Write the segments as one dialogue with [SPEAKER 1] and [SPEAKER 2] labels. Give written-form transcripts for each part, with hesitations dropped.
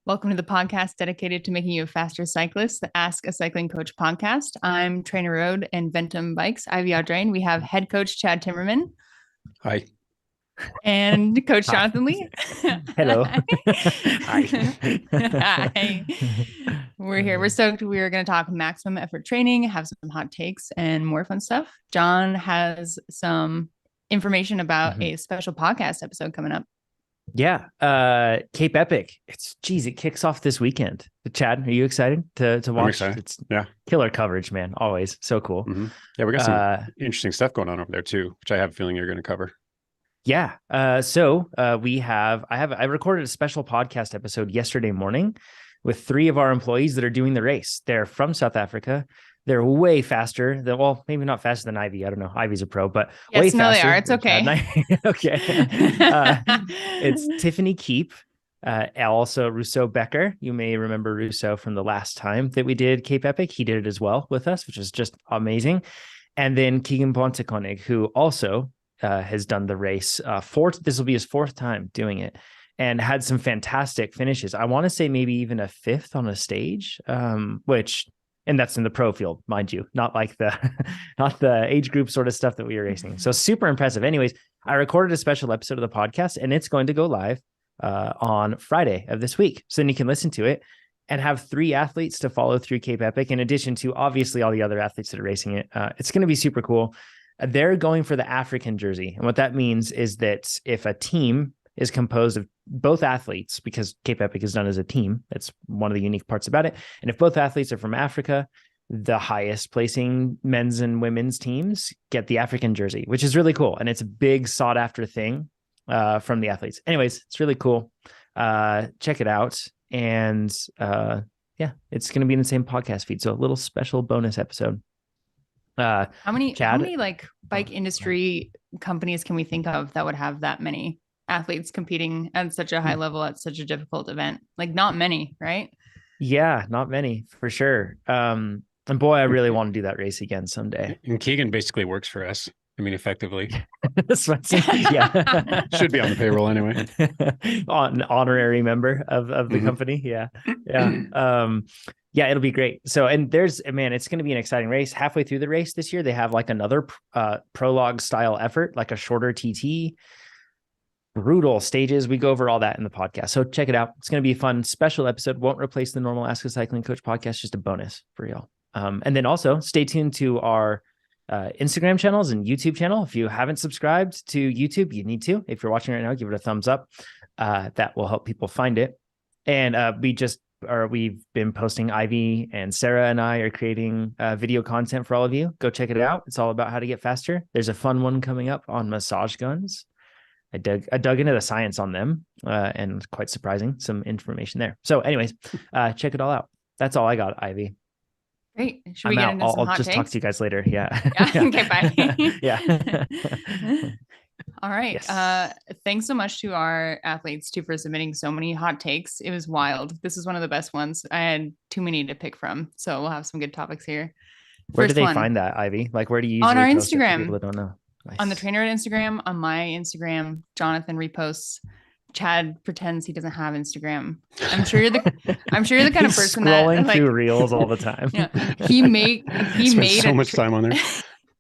[SPEAKER 1] Welcome to the podcast dedicated to making you a faster cyclist, the Ask a Cycling Coach podcast. I'm TrainerRoad and Ventum Bikes, Ivy Audrain. We have head coach Chad Timmerman.
[SPEAKER 2] Hi.
[SPEAKER 1] And Coach
[SPEAKER 3] Hi.
[SPEAKER 1] Jonathan Lee.
[SPEAKER 3] Hello.
[SPEAKER 1] Hi. Hi. We're here. We're stoked. We're going to talk maximum effort training, have some hot takes, and more fun stuff. John has some information about a special podcast episode coming up.
[SPEAKER 3] Yeah. Cape Epic. It kicks off this weekend. Chad, are you excited to watch?
[SPEAKER 2] I'm excited.
[SPEAKER 3] It's
[SPEAKER 2] yeah.
[SPEAKER 3] Killer coverage, man. Always so cool.
[SPEAKER 2] Mm-hmm. Yeah, we got some interesting stuff going on over there too, which I have a feeling you're going to cover.
[SPEAKER 3] Yeah. I recorded a special podcast episode yesterday morning with 3 of our employees that are doing the race. They're from South Africa. They're way faster. Well, maybe not faster than Ivy. I don't know. Ivy's a pro, but
[SPEAKER 1] yes,
[SPEAKER 3] way
[SPEAKER 1] no,
[SPEAKER 3] faster.
[SPEAKER 1] They are. It's okay.
[SPEAKER 3] Okay. It's Tiffany Keep. Also Rousseau Becker. You may remember Rousseau from the last time that we did Cape Epic. He did it as well with us, which is just amazing. And then Keegan Bontekonig, who also has done the race. This will be his 4th time doing it, and had some fantastic finishes. I want to say maybe even a 5th on a stage, and that's in the pro field, mind you, not the age group sort of stuff that we were racing. So super impressive. Anyways, I recorded a special episode of the podcast, and it's going to go live on Friday of this week. So then you can listen to it and have 3 athletes to follow through Cape Epic, in addition to obviously all the other athletes that are racing it. It's going to be super cool. They're going for the African jersey. And what that means is that if a team is composed of both athletes, because Cape Epic is done as a team, that's one of the unique parts about it. And if both athletes are from Africa, the highest placing men's and women's teams get the African jersey, which is really cool. And it's a big sought after thing from the athletes. Anyways, it's really cool. Check it out. And it's going to be in the same podcast feed. So a little special bonus episode.
[SPEAKER 1] How many like bike industry companies can we think of that would have that many athletes competing at such a high level at such a difficult event? Like not many, right?
[SPEAKER 3] Yeah, not many for sure. And boy, I really want to do that race again someday.
[SPEAKER 2] And Keegan basically works for us. I mean, effectively.
[SPEAKER 3] Yeah.
[SPEAKER 2] Should be on the payroll anyway.
[SPEAKER 3] An honorary member of the company. Yeah. Yeah, it'll be great. So, and it's going to be an exciting race. Halfway through the race this year, they have like another prologue style effort, like a shorter TT, brutal stages. We go over all that in the podcast. So check it out. It's going to be a fun special episode. Won't replace the normal Ask a Cycling Coach podcast, just a bonus for y'all. And then also stay tuned to our Instagram channels and YouTube channel. If you haven't subscribed to YouTube, you need to. If you're watching right now, give it a thumbs up. That will help people find it. And we've been posting. Ivy and Sarah and I are creating video content for all of you. Go check it out. It's all about how to get faster. There's a fun one coming up on massage guns. I dug into the science on them, and quite surprising, some information there. So anyways, check it all out. That's all I got, Ivy.
[SPEAKER 1] Great. Should we get into some hot
[SPEAKER 3] I'll just
[SPEAKER 1] takes?
[SPEAKER 3] talk to you guys later. Yeah.
[SPEAKER 1] Okay, bye.
[SPEAKER 3] Yeah.
[SPEAKER 1] All right.
[SPEAKER 3] Yes.
[SPEAKER 1] Thanks so much to our athletes too for submitting so many hot takes. It was wild. This is one of the best ones. I had too many to pick from, so we'll have some good topics here.
[SPEAKER 3] Where do they find that, Ivy? Like, where do you usually
[SPEAKER 1] on our
[SPEAKER 3] post it for
[SPEAKER 1] Instagram?
[SPEAKER 3] people that don't know. Nice.
[SPEAKER 1] On the TrainerRoad Instagram, on my Instagram, Jonathan reposts. Chad pretends he doesn't have Instagram. I'm sure you're the kind of person
[SPEAKER 3] scrolling
[SPEAKER 1] that
[SPEAKER 3] through reels all the time.
[SPEAKER 1] Yeah, he made
[SPEAKER 2] so much time on there.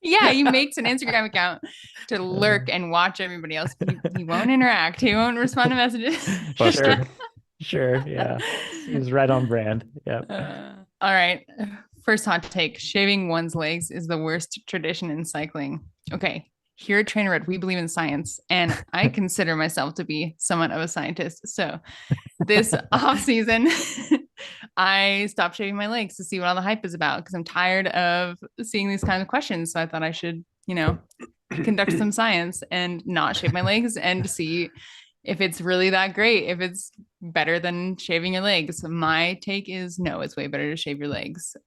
[SPEAKER 1] Yeah, he makes an Instagram account to lurk and watch everybody else. He won't interact. He won't respond to messages.
[SPEAKER 3] Sure. Yeah, he's right on brand.
[SPEAKER 1] Yeah. All right. First hot take: shaving one's legs is the worst tradition in cycling. Okay. Here at TrainerRoad, we believe in science, and I consider myself to be somewhat of a scientist. So this off season, I stopped shaving my legs to see what all the hype is about, because I'm tired of seeing these kinds of questions. So I thought I should, conduct some science and not shave my legs and see if it's really that great, if it's better than shaving your legs. My take is no, it's way better to shave your legs.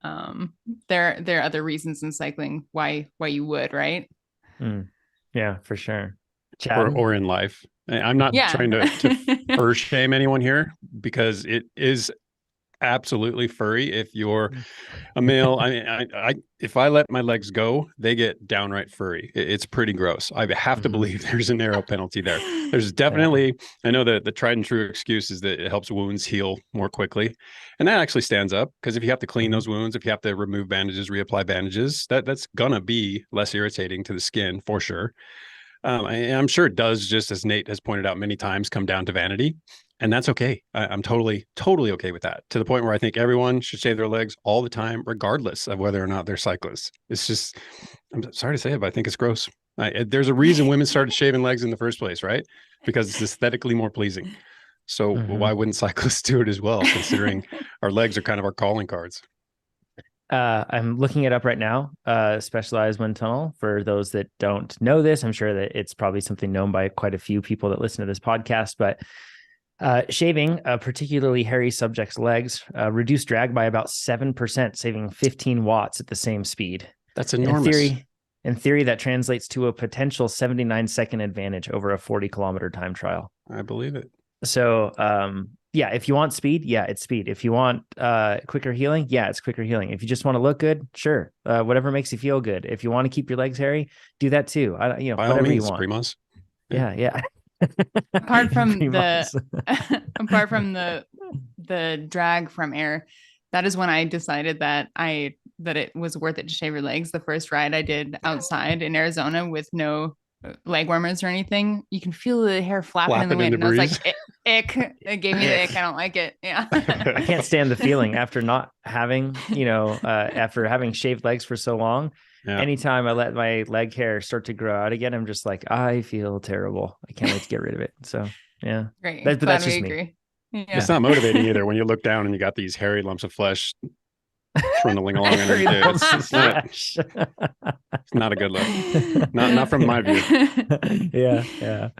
[SPEAKER 1] There are other reasons in cycling why you would, right?
[SPEAKER 3] Yeah, for sure.
[SPEAKER 2] Or in life. I'm not trying to shame anyone here, because it is absolutely furry. If you're a male, I mean, I if I let my legs go, they get downright furry. It's pretty gross. I have to believe there's an Aero penalty there. There's definitely, I know that the tried and true excuse is that it helps wounds heal more quickly. And that actually stands up, because if you have to clean those wounds, if you have to remove bandages, reapply bandages, that's gonna be less irritating to the skin for sure. I'm sure it does, just as Nate has pointed out many times, come down to vanity. And that's okay. I'm totally okay with that, to the point where I think everyone should shave their legs all the time, regardless of whether or not they're cyclists. It's just, I'm sorry to say it, but I think it's gross. There's a reason women started shaving legs in the first place, right? Because it's aesthetically more pleasing. So why wouldn't cyclists do it as well, considering our legs are kind of our calling cards?
[SPEAKER 3] I'm looking it up right now. Specialized wind tunnel. For those that don't know this, I'm sure that it's probably something known by quite a few people that listen to this podcast, but shaving a particularly hairy subject's legs reduced drag by about 7%, saving 15 watts at the same speed.
[SPEAKER 2] That's enormous.
[SPEAKER 3] In theory, that translates to a potential 79-second advantage over a 40-kilometer time trial.
[SPEAKER 2] I believe it.
[SPEAKER 3] So, yeah, if you want speed, yeah, it's speed. If you want quicker healing, yeah, it's quicker healing. If you just want to look good, sure, whatever makes you feel good. If you want to keep your legs hairy, do that too. By whatever
[SPEAKER 2] means,
[SPEAKER 3] you want.
[SPEAKER 2] Primos.
[SPEAKER 3] Yeah.
[SPEAKER 1] Apart from the drag from air, that is when I decided that it was worth it to shave your legs. The first ride I did outside in Arizona with no leg warmers or anything, you can feel the hair flapping in the wind. And I was like, ick. It gave me the ick. I don't like it. Yeah.
[SPEAKER 3] I can't stand the feeling after not having, after having shaved legs for so long. Yeah. Anytime I let my leg hair start to grow out again, I'm just like, I feel terrible. I can't wait to get rid of it. So yeah.
[SPEAKER 1] Great.
[SPEAKER 3] But that's just
[SPEAKER 1] me.
[SPEAKER 2] Yeah. It's not motivating either when you look down and you got these hairy lumps of flesh trundling along underneath it. It's not a good look. Not from my view.
[SPEAKER 3] Yeah.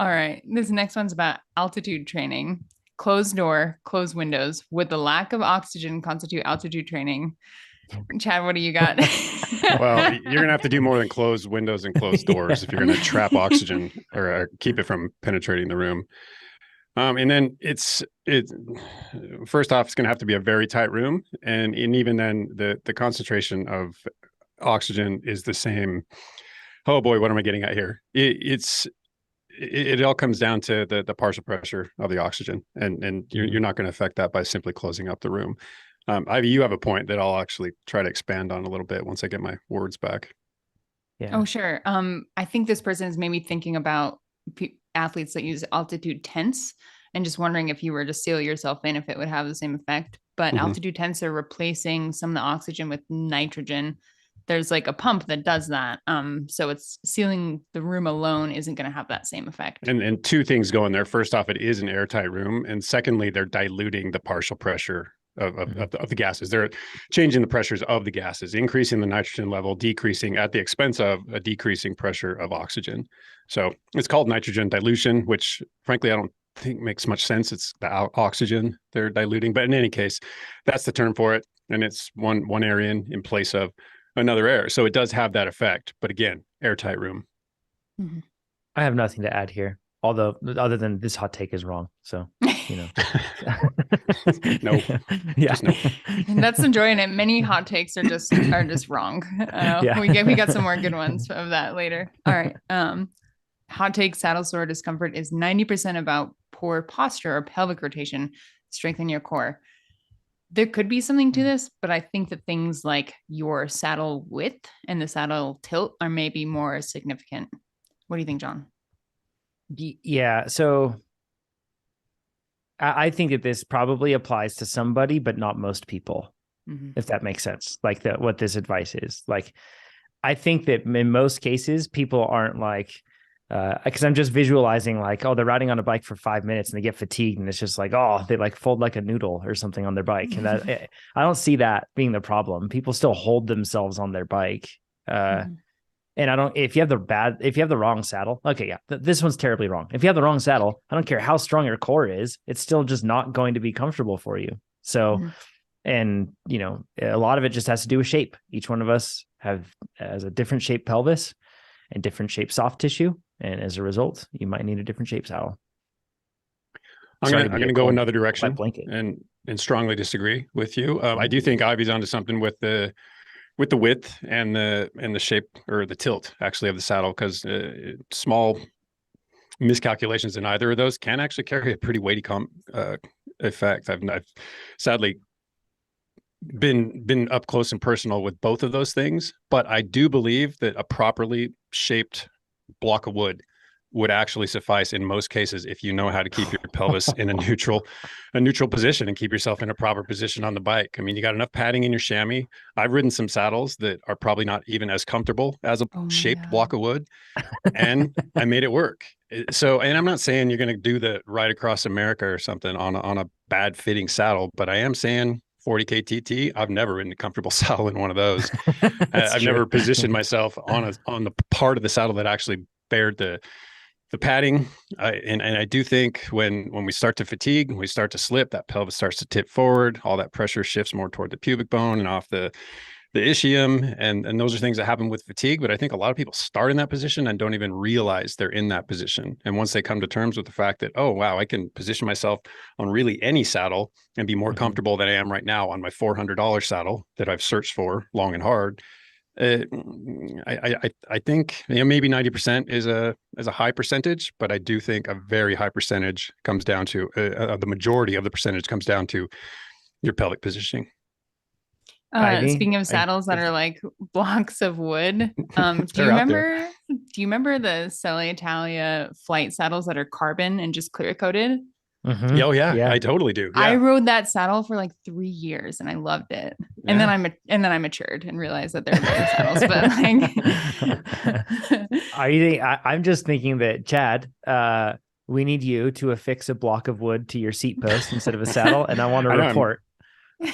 [SPEAKER 1] All right. This next one's about altitude training. Closed door, closed windows. Would the lack of oxygen constitute altitude training? Chad, what do you got?
[SPEAKER 2] Well, you're going to have to do more than close windows and close doors if you're going to trap oxygen or keep it from penetrating the room. And then first off, it's going to have to be a very tight room. And even then, the concentration of oxygen is the same. Oh boy, what am I getting at here? It all comes down to the partial pressure of the oxygen. And you're not going to affect that by simply closing up the room. You have a point that I'll actually try to expand on a little bit once I get my words back.
[SPEAKER 3] Yeah.
[SPEAKER 1] Oh, sure. I think this person is maybe thinking about athletes that use altitude tents and just wondering if you were to seal yourself in, if it would have the same effect. But altitude tents are replacing some of the oxygen with nitrogen. There's like a pump that does that. So it's sealing the room alone isn't going to have that same effect.
[SPEAKER 2] And two things going there. First off, it is an airtight room. And secondly, they're diluting the partial pressure of the gases. They're changing the pressures of the gases, increasing the nitrogen level, decreasing at the expense of a decreasing pressure of oxygen. So it's called nitrogen dilution, which frankly, I don't think makes much sense. It's the oxygen they're diluting, but in any case, that's the term for it. And it's one area in place of another air. So it does have that effect, but again, airtight room.
[SPEAKER 3] Mm-hmm. I have nothing to add here. Although, other than this hot take is wrong. So,
[SPEAKER 2] No.
[SPEAKER 3] Yeah.
[SPEAKER 2] No.
[SPEAKER 1] And that's enjoying it. Many hot takes are just wrong.
[SPEAKER 3] Yeah.
[SPEAKER 1] We got some more good ones of that later. All right. Hot take: saddle sore discomfort is 90% about poor posture or pelvic rotation. Strengthen your core. There could be something to this, but I think that things like your saddle width and the saddle tilt are maybe more significant. What do you think, John?
[SPEAKER 3] Yeah. So I think that this probably applies to somebody, but not most people, if that makes sense. Like what this advice is. Like, I think that in most cases, people aren't like, because I'm just visualizing like, oh, they're riding on a bike for 5 minutes and they get fatigued and it's just like, oh, they like fold like a noodle or something on their bike. And that I don't see that being the problem. People still hold themselves on their bike. And if you have the wrong saddle, okay, yeah, this one's terribly wrong. If you have the wrong saddle, I don't care how strong your core is, it's still just not going to be comfortable for you. So, and a lot of it just has to do with shape. Each one of us has a different shaped pelvis and different shaped soft tissue. And as a result, you might need a different shape saddle.
[SPEAKER 2] I'm gonna go another direction
[SPEAKER 3] blanket.
[SPEAKER 2] and strongly disagree with you. I do think Ivy's onto something with the width and the shape or the tilt actually of the saddle, because small miscalculations in either of those can actually carry a pretty weighty effect. I've sadly been up close and personal with both of those things, but I do believe that a properly shaped block of wood would actually suffice in most cases if you know how to keep your pelvis in a neutral position and keep yourself in a proper position on the bike. I mean, you got enough padding in your chamois. I've ridden some saddles that are probably not even as comfortable as a shaped block of wood, and I made it work. So, and I'm not saying you're going to do the ride across America or something on a bad fitting saddle, but I am saying 40K TT, I've never ridden a comfortable saddle in one of those. I've never positioned myself on the part of the saddle that actually bared the padding. And I do think when we start to fatigue, we start to slip, that pelvis starts to tip forward, all that pressure shifts more toward the pubic bone and off the ischium. And those are things that happen with fatigue. But I think a lot of people start in that position and don't even realize they're in that position. And once they come to terms with the fact that, oh, wow, I can position myself on really any saddle and be more comfortable than I am right now on my $400 saddle that I've searched for long and hard. I think maybe 90% is a high percentage, but I do think a very high percentage comes down to the majority of the percentage comes down to your pelvic positioning.
[SPEAKER 1] Speaking of saddles that are like blocks of wood, do you remember the Selle Italia flight saddles that are carbon and just clear coated?
[SPEAKER 2] Mm-hmm. Oh yeah, I totally do. Yeah.
[SPEAKER 1] I rode that saddle for like 3 years and I loved it. Yeah. And then I matured and realized that they're better saddles. But
[SPEAKER 3] I'm just thinking that, Chad, we need you to affix a block of wood to your seat post instead of a saddle, and I want to report.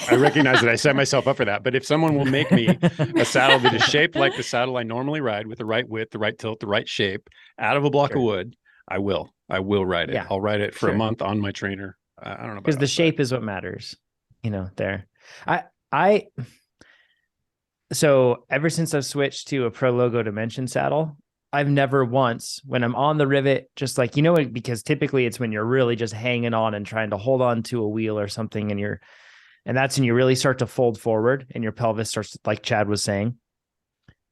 [SPEAKER 2] I recognize that I set myself up for that, but if someone will make me a saddle that is shaped like the saddle I normally ride, with the right width, the right tilt, the right shape, out of a block of wood, I will ride it. Yeah. I'll ride it for a month on my trainer. I don't know,
[SPEAKER 3] because the shape is what matters, there. So ever since I've switched to a Pro Logo Dimension saddle, I've never once, when I'm on the rivet, just like, because typically it's when you're really just hanging on and trying to hold on to a wheel or something, and that's when you really start to fold forward and your pelvis starts, like Chad was saying.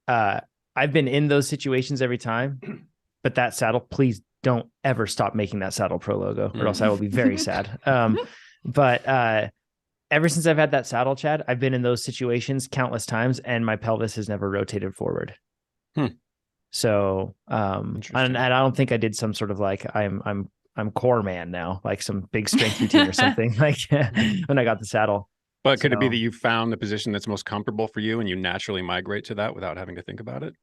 [SPEAKER 3] I've been in those situations every time, but that saddle, please don't ever stop making that saddle Pro Logo, or else I will be very sad. But ever since I've had that saddle, Chad, I've been in those situations countless times, and my pelvis has never rotated forward. So, and I don't think I did some sort of like, I'm core man now, like some big strength routine or something like when I got the saddle.
[SPEAKER 2] But could it be that you found the position that's most comfortable for you and you naturally migrate to that without having to think about it?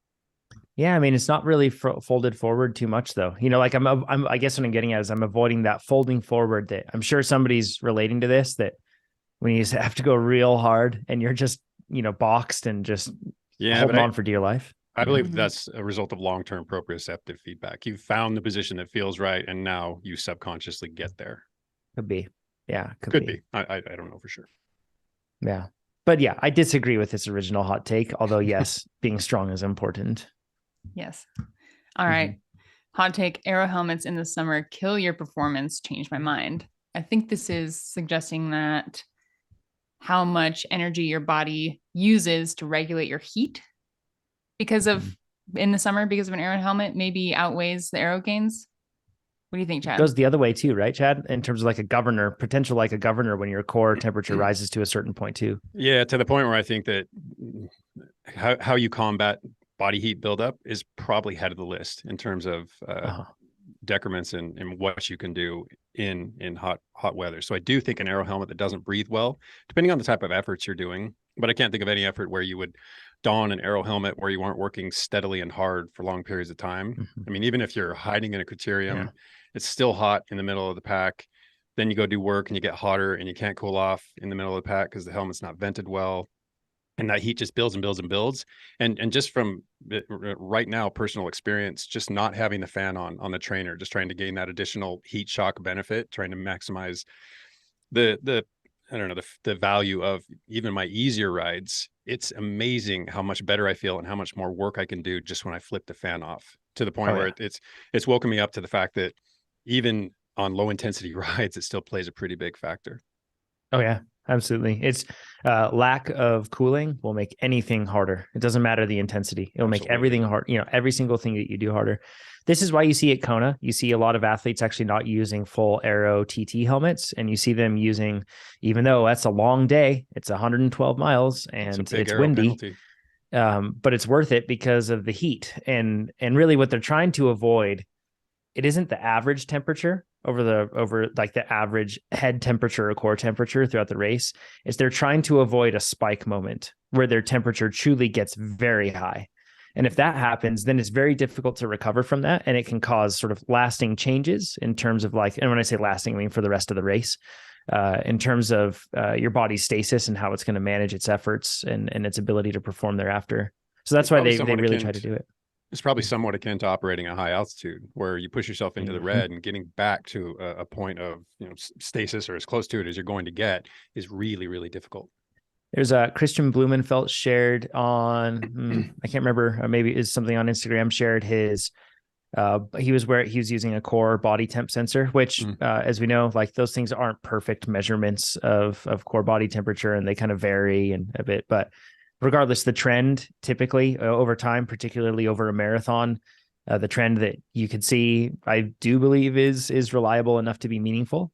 [SPEAKER 3] Yeah. I mean, it's not really folded forward too much though. Like I guess what I'm getting at is I'm avoiding that folding forward that I'm sure somebody's relating to this, that when you have to go real hard and you're just, boxed and just holding on for dear life.
[SPEAKER 2] I believe that's a result of long-term proprioceptive feedback. You've found the position that feels right, and now you subconsciously get there.
[SPEAKER 3] Could be. Yeah.
[SPEAKER 2] Could be. I don't know for sure.
[SPEAKER 3] Yeah. But yeah, I disagree with this original hot take, although yes, being strong is important.
[SPEAKER 1] Yes. All right. Hot take: Aero helmets in the summer kill your performance. Changed my mind. I think this is suggesting that how much energy your body uses to regulate your heat in the summer because of an Aero helmet maybe outweighs the aero gains. What do you think, Chad?
[SPEAKER 3] It goes the other way too, right, Chad? In terms of like a governor when your core temperature rises to a certain point too.
[SPEAKER 2] Yeah, to the point where I think that how you combat body heat buildup is probably head of the list in terms of decrements and what you can do in hot weather. So I do think an Aero helmet that doesn't breathe well, depending on the type of efforts you're doing, but I can't think of any effort where you would don an Aero helmet where you weren't working steadily and hard for long periods of time. I mean, even if you're hiding in a criterium, it's still hot in the middle of the pack. Then you go do work and you get hotter and you can't cool off in the middle of the pack because the helmet's not vented well. And that heat just builds and builds and builds. And just from right now, personal experience, just not having the fan on the trainer, just trying to gain that additional heat shock benefit, trying to maximize the value of even my easier rides. It's amazing how much better I feel and how much more work I can do just when I flip the fan off, to the point where it's woken me up to the fact that even on low intensity rides, it still plays a pretty big factor.
[SPEAKER 3] Oh yeah, absolutely. It's lack of cooling will make anything harder. It doesn't matter the intensity. It'll make everything hard. You know, every single thing that you do harder. This is why you see at Kona, you see a lot of athletes actually not using full Aero TT helmets, and you see them using, even though that's a long day, it's 112 miles and it's windy. But it's worth it because of the heat. And really what they're trying to avoid, it isn't the average temperature over like the average head temperature or core temperature throughout the race. Is they're trying to avoid a spike moment where their temperature truly gets very high. And if that happens, then it's very difficult to recover from that. And it can cause sort of lasting changes in terms of like, and when I say lasting, I mean for the rest of the race, in terms of your body's stasis and how it's going to manage its efforts and its ability to perform thereafter. So that's why they really try to do it.
[SPEAKER 2] It's probably somewhat akin to operating at high altitude, where you push yourself into the red, and getting back to a point of, you know, stasis or as close to it as you're going to get is really, really difficult. There's
[SPEAKER 3] a Christian Blumenfeld shared on, I can't remember, maybe it's something on Instagram, shared his, he was using a core body temp sensor, which, as we know, like those things aren't perfect measurements of core body temperature, and they kind of vary and a bit, but regardless, the trend typically over time, particularly over a marathon, the trend that you could see, I do believe is reliable enough to be meaningful.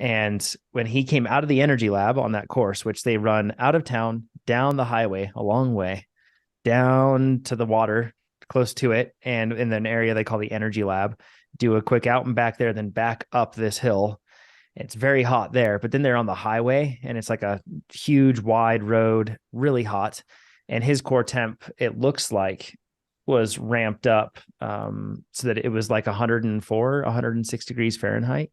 [SPEAKER 3] And when he came out of the energy lab on that course, which they run out of town, down the highway, a long way, down to the water, close to it, and in an area they call the energy lab, do a quick out and back there, then back up this hill. It's very hot there, but then they're on the highway and it's like a huge wide road, really hot. And his core temp, it looks like, was ramped up so that it was like 104, 106 degrees Fahrenheit.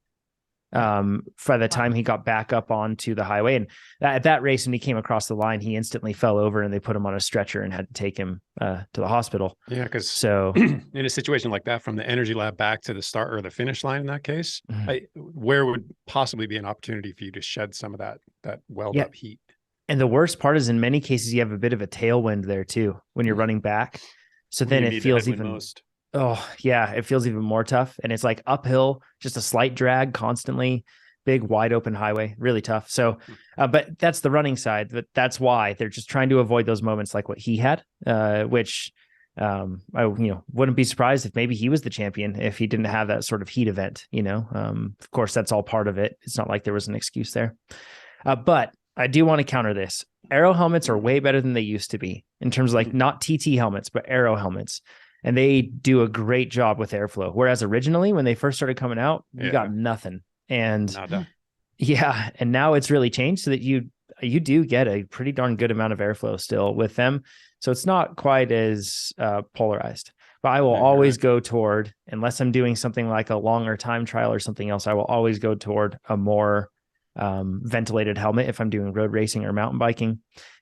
[SPEAKER 3] For the time he got back up onto the highway. And at that race, when he came across the line, he instantly fell over and they put him on a stretcher and had to take him to the hospital.
[SPEAKER 2] Yeah, because
[SPEAKER 3] so
[SPEAKER 2] in a situation like that, from the energy lab back to the start or the finish line in that case, where would possibly be an opportunity for you to shed some of that welled up heat?
[SPEAKER 3] And the worst part is in many cases, you have a bit of a tailwind there too, when you're running back. So then it feels even oh yeah, it feels even more tough. And it's like uphill, just a slight drag constantly, big wide open highway, really tough. So, but that's the running side, but that's why they're just trying to avoid those moments like what he had, which I wouldn't be surprised if maybe he was the champion if he didn't have that sort of heat event, of course that's all part of it. It's not like there was an excuse there, but I do want to counter this. Aero helmets are way better than they used to be in terms of like not TT helmets, but Aero helmets. And they do a great job with airflow. Whereas originally, when they first started coming out, you got nothing. And yeah, and now it's really changed so that you do get a pretty darn good amount of airflow still with them. So it's not quite as polarized. But I will always go toward, unless I'm doing something like a longer time trial or something else, I will always go toward a more ventilated helmet if I'm doing road racing or mountain biking.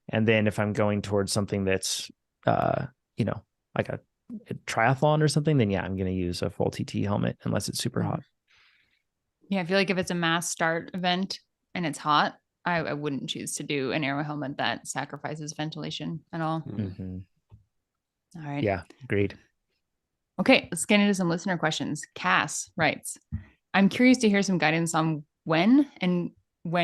[SPEAKER 3] And then if I'm going towards something that's, like a triathlon or something, then I'm going to use a full TT helmet unless it's super hot.
[SPEAKER 1] Yeah, I feel like if it's a mass start event and it's hot, I wouldn't choose to do an Aero helmet that sacrifices ventilation at all.
[SPEAKER 3] Mm-hmm.
[SPEAKER 1] All right.
[SPEAKER 3] Yeah, agreed.
[SPEAKER 1] Okay, let's get into some listener questions. Cass writes, I'm curious to hear some guidance on when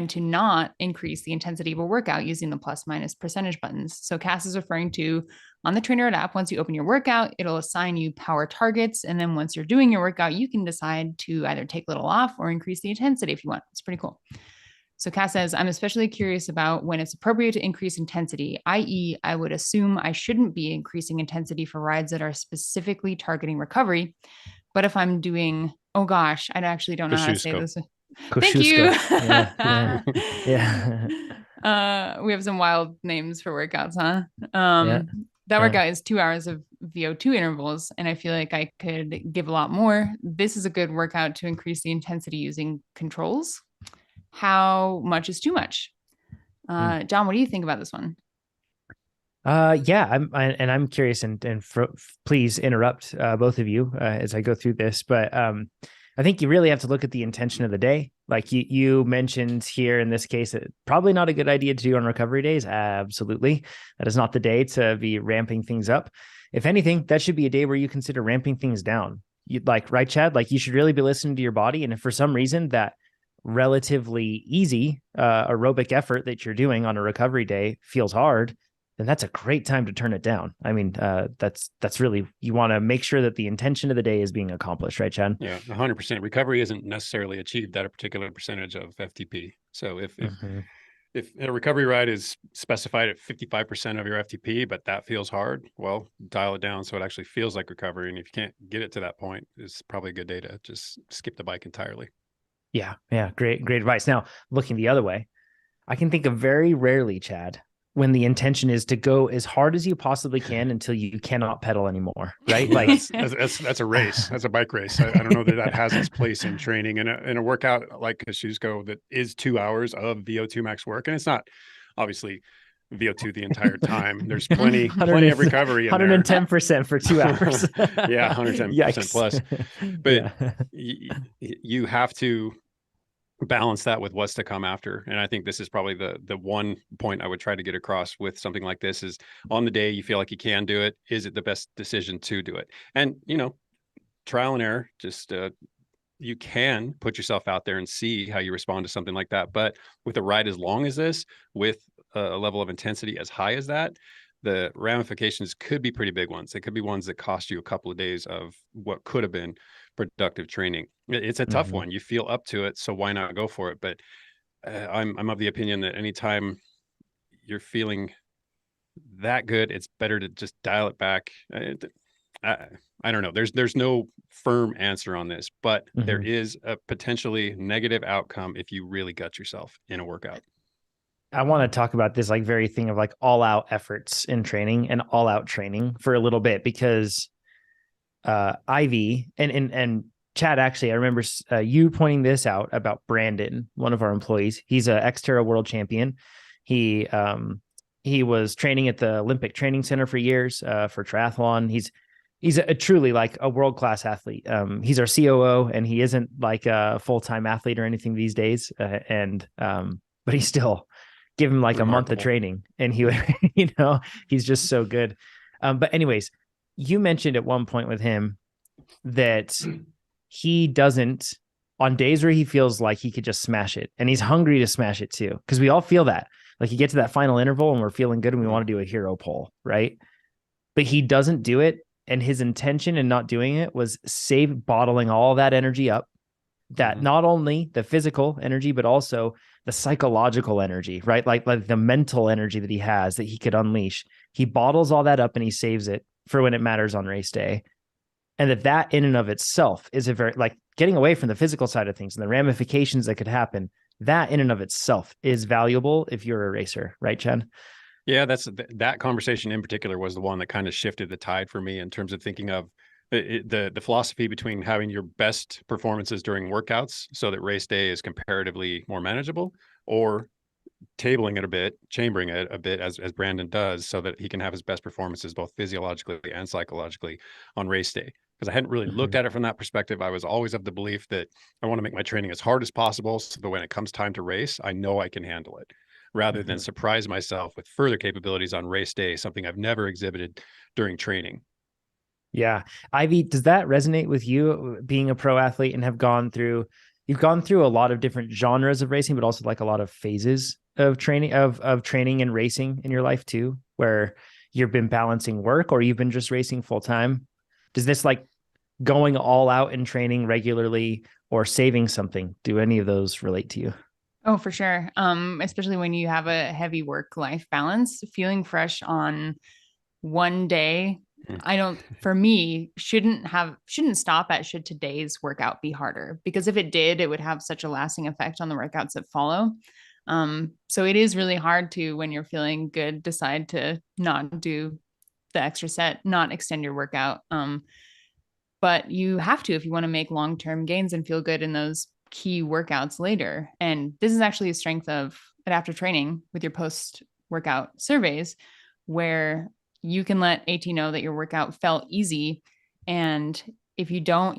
[SPEAKER 1] to not increase the intensity of a workout using the plus minus percentage buttons. So Cass is referring to on the TrainerRoad app, once you open your workout, it'll assign you power targets. And then once you're doing your workout, you can decide to either take a little off or increase the intensity if you want. It's pretty cool. So Cass says, I'm especially curious about when it's appropriate to increase intensity, i.e. I would assume I shouldn't be increasing intensity for rides that are specifically targeting recovery. But if I'm doing, oh gosh, I actually don't know how to say this. Thank you.
[SPEAKER 3] Yeah.
[SPEAKER 1] We have some wild names for workouts, huh? That workout is 2 hours of VO2 intervals, and I feel like I could give a lot more. This is a good workout to increase the intensity using controls. How much is too much? John, what do you think about this one?
[SPEAKER 3] I'm curious, and please interrupt both of you as I go through this, but I think you really have to look at the intention of the day. Like you mentioned here in this case, probably not a good idea to do on recovery days. Absolutely. That is not the day to be ramping things up. If anything, that should be a day where you consider ramping things down. you'd like, right, Chad? Like you should really be listening to your body. And if for some reason that relatively easy aerobic effort that you're doing on a recovery day feels hard, then that's a great time to turn it down. I mean, that's really, you want to make sure that the intention of the day is being accomplished, right, Chad?
[SPEAKER 2] Yeah, 100%. Recovery isn't necessarily achieved at a particular percentage of FTP. So if a recovery ride is specified at 55% of your FTP, but that feels hard, well, dial it down so it actually feels like recovery. And if you can't get it to that point, it's probably a good day to just skip the bike entirely.
[SPEAKER 3] Yeah. Great advice. Now, looking the other way, I can think of very rarely, Chad, when the intention is to go as hard as you possibly can until you cannot pedal anymore, right? Like
[SPEAKER 2] that's a race. That's a bike race. I don't know that has its place in training in a workout like Kosciuszko that is 2 hours of VO2 max work. And it's not obviously VO2 the entire time. There's plenty of recovery in
[SPEAKER 3] 110% for 2 hours.
[SPEAKER 2] Yeah, 110% plus. But you have to balance that with what's to come after. And I think this is probably the one point I would try to get across with something like this is on the day you feel like you can do it, is it the best decision to do it? And, trial and error, just you can put yourself out there and see how you respond to something like that. But with a ride as long as this, with a level of intensity as high as that, the ramifications could be pretty big ones. It could be ones that cost you a couple of days of what could have been productive training. It's a tough one. You feel up to it, so why not go for it? But I'm of the opinion that anytime you're feeling that good, it's better to just dial it back. I don't know. There's no firm answer on this, but there is a potentially negative outcome if you really gut yourself in a workout.
[SPEAKER 3] I want to talk about this like very thing of like all out efforts in training and all out training for a little bit, because Ivy and Chad, actually, I remember you pointing this out about Brandon, one of our employees. He's a Xterra world champion. He was training at the Olympic Training Center for years for triathlon. He's a truly like a world-class athlete. He's our COO, and he isn't like a full-time athlete or anything these days. But he still give him like a month of training and he would, he's just so good. But anyways, you mentioned at one point with him that he doesn't, on days where he feels like he could just smash it, and he's hungry to smash it too. Cause we all feel that, like you get to that final interval and we're feeling good and we want to do a hero pull, right? But he doesn't do it. And his intention in not doing it was bottling all that energy up, that not only the physical energy, but also the psychological energy, right? Like the mental energy that he has that he could unleash. He bottles all that up and he saves it for when it matters on race day. And that in and of itself is a very, like, getting away from the physical side of things and the ramifications that could happen, that in and of itself is valuable if you're a racer, right, Chad?
[SPEAKER 2] Yeah, that conversation in particular was the one that kind of shifted the tide for me in terms of thinking of the philosophy between having your best performances during workouts so that race day is comparatively more manageable, or tabling it a bit, chambering it a bit as Brandon does, so that he can have his best performances both physiologically and psychologically on race day. Because I hadn't really looked at it from that perspective. I was always of the belief that I want to make my training as hard as possible so that when it comes time to race, I know I can handle it, rather than surprise myself with further capabilities on race day, something I've never exhibited during training.
[SPEAKER 3] Yeah. Ivy, does that resonate with you, being a pro athlete and you've gone through a lot of different genres of racing, but also like a lot of phases of training, of training and racing in your life too, where you've been balancing work or you've been just racing full time? Does this, like, going all out in training regularly or saving something, do any of those relate to you?
[SPEAKER 1] Oh, for sure. Especially when you have a heavy work-life balance, feeling fresh on one day, for me, shouldn't stop at should today's workout be harder, because if it did, it would have such a lasting effect on the workouts that follow. So it is really hard to, when you're feeling good, decide to not do the extra set, not extend your workout. But you have to, if you want to make long-term gains and feel good in those key workouts later. And this is actually a strength of adaptive training with your post-workout surveys, where you can let AT know that your workout felt easy. And if you don't,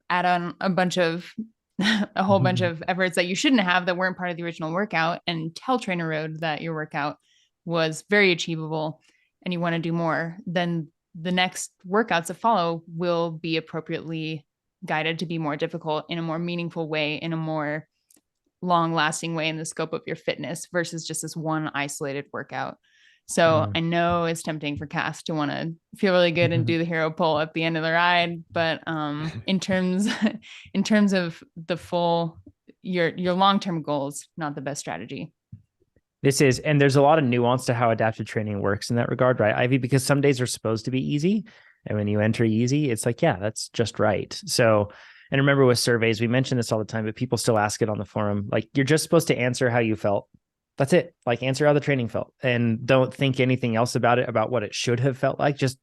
[SPEAKER 1] add on a whole bunch of efforts that you shouldn't have, that weren't part of the original workout, and tell TrainerRoad that your workout was very achievable and you want to do more, then the next workouts that follow will be appropriately guided to be more difficult in a more meaningful way, in a more long lasting way in the scope of your fitness versus just this one isolated workout. So I know it's tempting for Cass to want to feel really good and do the hero pull at the end of the ride. But in terms of the full, your long-term goals, not the best strategy.
[SPEAKER 3] And there's a lot of nuance to how adaptive training works in that regard, right, Ivy? Because some days are supposed to be easy. And when you enter easy, it's like, yeah, that's just right. So, and remember with surveys, we mention this all the time, but people still ask it on the forum. Like, you're just supposed to answer how you felt. That's it. Like, answer how the training felt, and don't think anything else about it, about what it should have felt like. Just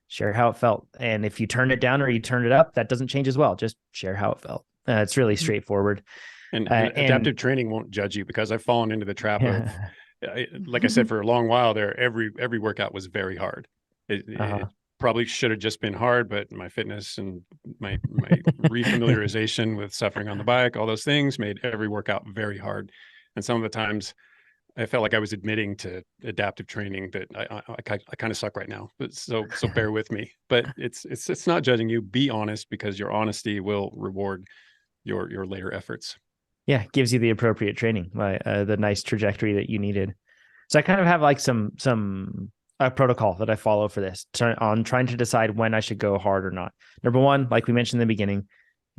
[SPEAKER 3] share how it felt. And if you turn it down or you turn it up, that doesn't change as well. Just share how it felt. It's really straightforward.
[SPEAKER 2] And adaptive training won't judge you, because I've fallen into the trap of, like I said, for a long while there, every workout was very hard. It probably should have just been hard, but my fitness and my refamiliarization with suffering on the bike, all those things made every workout very hard. And some of the times I felt like I was admitting to adaptive training that I kind of suck right now, but so bear with me. But it's not judging you. Be honest, because your honesty will reward your later efforts.
[SPEAKER 3] Yeah, gives you the appropriate training, the nice trajectory that you needed. So I kind of have like some protocol that I follow for this on trying to decide when I should go hard or not. Number one, like we mentioned in the beginning,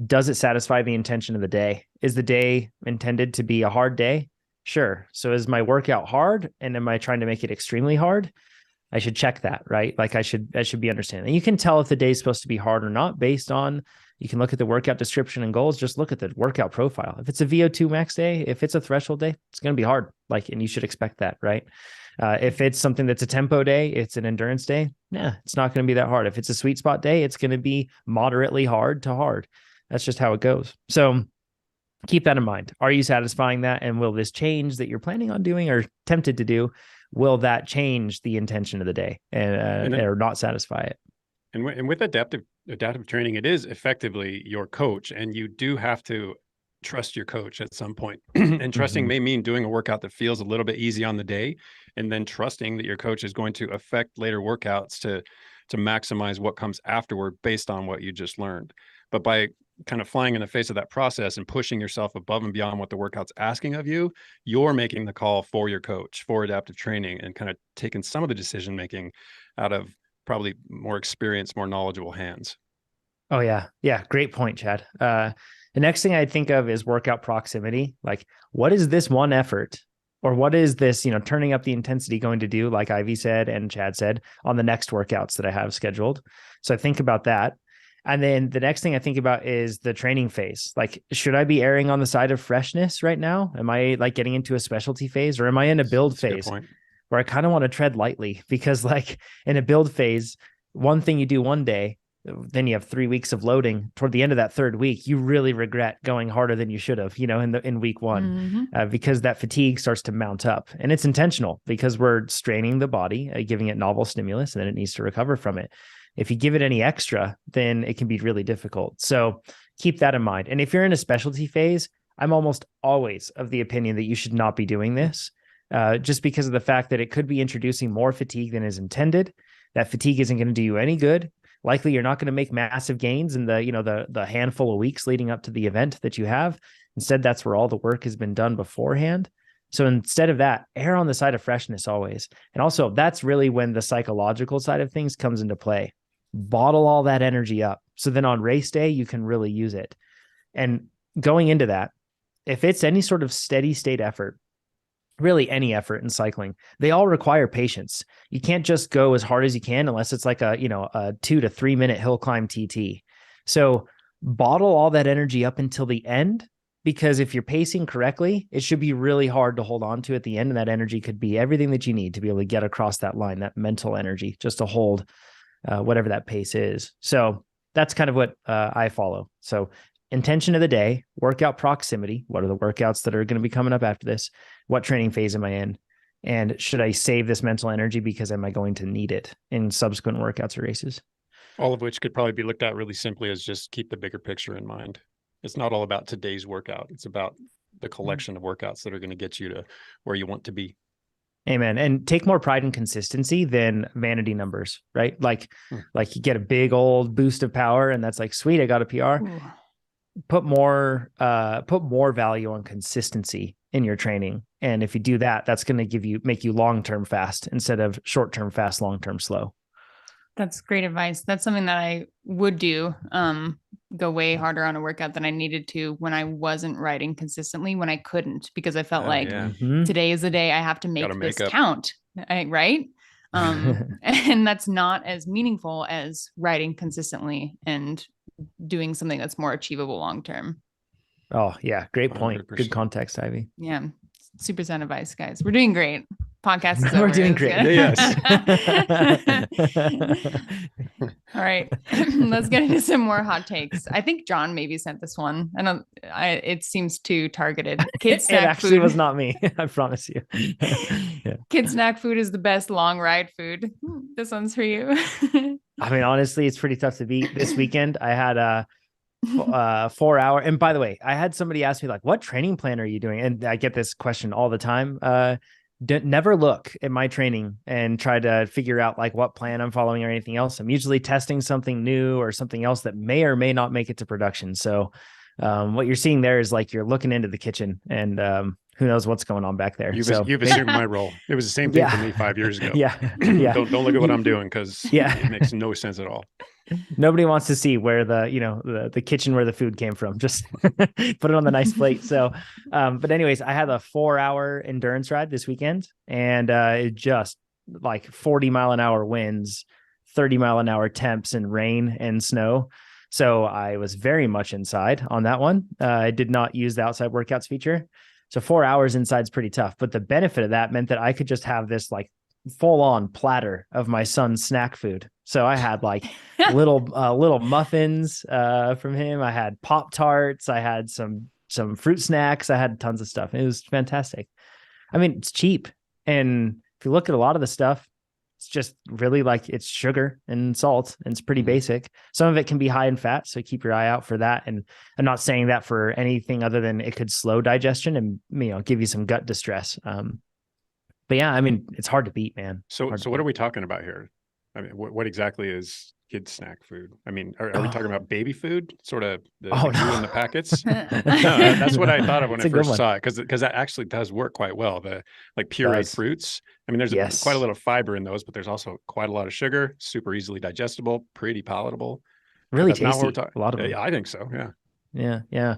[SPEAKER 3] does it satisfy the intention of the day? Is the day intended to be a hard day? Sure. So is my workout hard, and am I trying to make it extremely hard? I should check that, right? Like I should be understanding. And you can tell if the day is supposed to be hard or not based on, you can look at the workout description and goals. Just look at the workout profile. If it's a VO2 max day, if it's a threshold day, it's going to be hard. And you should expect that, right? If it's something that's a tempo day, it's an endurance day. It's not going to be that hard. If it's a sweet spot day, it's going to be moderately hard to hard. That's just how it goes. So keep that in mind. Are you satisfying that? And will this change that you're planning on doing or tempted to do? Will that change the intention of the day or not satisfy it?
[SPEAKER 2] And with adaptive training, it is effectively your coach, and you do have to trust your coach at some point. And trusting may mean doing a workout that feels a little bit easy on the day, and then trusting that your coach is going to affect later workouts to maximize what comes afterward based on what you just learned. But by kind of flying in the face of that process and pushing yourself above and beyond what the workout's asking of you, you're making the call for your coach for adaptive training, and kind of taking some of the decision making out of probably more experienced, more knowledgeable hands.
[SPEAKER 3] Oh yeah. Yeah. Great point, Chad. The next thing I think of is workout proximity. Like, what is this one effort, or what is this, turning up the intensity going to do, like Ivy said and Chad said, on the next workouts that I have scheduled? So I think about that. And then the next thing I think about is the training phase. Like, should I be erring on the side of freshness right now? Am I like getting into a specialty phase, or am I in a build phase where I kind of want to tread lightly? Because like in a build phase, one thing you do one day, then you have 3 weeks of loading. Toward the end of that third week, you really regret going harder than you should have, in week one, because that fatigue starts to mount up, and it's intentional because we're straining the body, giving it novel stimulus, and then it needs to recover from it. If you give it any extra, then it can be really difficult. So keep that in mind. And if you're in a specialty phase, I'm almost always of the opinion that you should not be doing this, just because of the fact that it could be introducing more fatigue than is intended. That fatigue isn't going to do you any good. Likely, you're not going to make massive gains in the handful of weeks leading up to the event that you have. Instead, that's where all the work has been done beforehand. So instead of that, err on the side of freshness always. And also, that's really when the psychological side of things comes into play. Bottle all that energy up, so then on race day, you can really use it. And going into that, if it's any sort of steady state effort, really any effort in cycling, they all require patience. You can't just go as hard as you can unless it's like a 2 to 3 minute hill climb TT. So bottle all that energy up until the end, because if you're pacing correctly, it should be really hard to hold on to at the end. And that energy could be everything that you need to be able to get across that line, that mental energy, just to hold whatever that pace is. So that's kind of what I follow. So intention of the day, workout proximity. What are the workouts that are going to be coming up after this? What training phase am I in? And should I save this mental energy because am I going to need it in subsequent workouts or races?
[SPEAKER 2] All of which could probably be looked at really simply as just keep the bigger picture in mind. It's not all about today's workout. It's about the collection of workouts that are going to get you to where you want to be.
[SPEAKER 3] Amen. And take more pride in consistency than vanity numbers, right? Like you get a big old boost of power and that's like, sweet, I got a PR.
[SPEAKER 1] Ooh.
[SPEAKER 3] Put more value on consistency in your training. And if you do that, that's going to make you long-term fast instead of short-term fast, long-term slow.
[SPEAKER 1] That's great advice. That's something that I would do. Go way harder on a workout than I needed to when I wasn't riding consistently, when I couldn't, because I felt today is the day I have to make this count. Right. And that's not as meaningful as riding consistently and doing something that's more achievable long-term.
[SPEAKER 3] Oh yeah. Great point.
[SPEAKER 2] 100%.
[SPEAKER 3] Good context, Ivy.
[SPEAKER 1] Yeah. Super sound advice, guys. We're doing great. Podcast is over.
[SPEAKER 3] We're doing great.
[SPEAKER 2] Yes.
[SPEAKER 1] All right. Let's get into some more hot takes. I think John maybe sent this one. It seems too targeted. Kids snack
[SPEAKER 3] it actually
[SPEAKER 1] food
[SPEAKER 3] was not me. I promise you. Yeah.
[SPEAKER 1] Kid snack food is the best long ride food. This one's for you.
[SPEAKER 3] I mean, honestly, it's pretty tough to beat. This weekend, I had a 4 hour. And by the way, I had somebody ask me like, what training plan are you doing? And I get this question all the time. Never look at my training and try to figure out like what plan I'm following or anything else. I'm usually testing something new or something else that may or may not make it to production. So what you're seeing there is like, you're looking into the kitchen and who knows what's going on back there.
[SPEAKER 2] You've assumed my role. It was the same thing for me 5 years ago.
[SPEAKER 3] Yeah.
[SPEAKER 2] Don't look at what I'm doing, because it makes no sense at all.
[SPEAKER 3] Nobody wants to see where the kitchen where the food came from. Just put it on the nice plate. So, but anyways, I had a 4 hour endurance ride this weekend, and it just like 40-mile-an-hour winds, 30-mile-an-hour temps, and rain and snow. So I was very much inside on that one. I did not use the outside workouts feature. So 4 hours inside is pretty tough. But the benefit of that meant that I could just have this like full on platter of my son's snack food. So I had like little muffins from him. I had Pop-Tarts. I had some fruit snacks. I had tons of stuff. It was fantastic. I mean, it's cheap. And if you look at a lot of the stuff, it's just really like it's sugar and salt, and it's pretty basic. Some of it can be high in fat, so keep your eye out for that. And I'm not saying that for anything other than it could slow digestion and give you some gut distress. But yeah, I mean, it's hard to beat, man.
[SPEAKER 2] So what are we talking about here? I mean, what exactly is kid snack food? I mean, are we talking about baby food, sort of the glue in the packets? No, that's what I thought of when I first saw it, because that actually does work quite well. The like pureed fruits. I mean, there's quite a little fiber in those, but there's also quite a lot of sugar, super easily digestible, pretty palatable.
[SPEAKER 3] Really tasty. A lot of them.
[SPEAKER 2] Yeah, I think so. Yeah.
[SPEAKER 3] Yeah.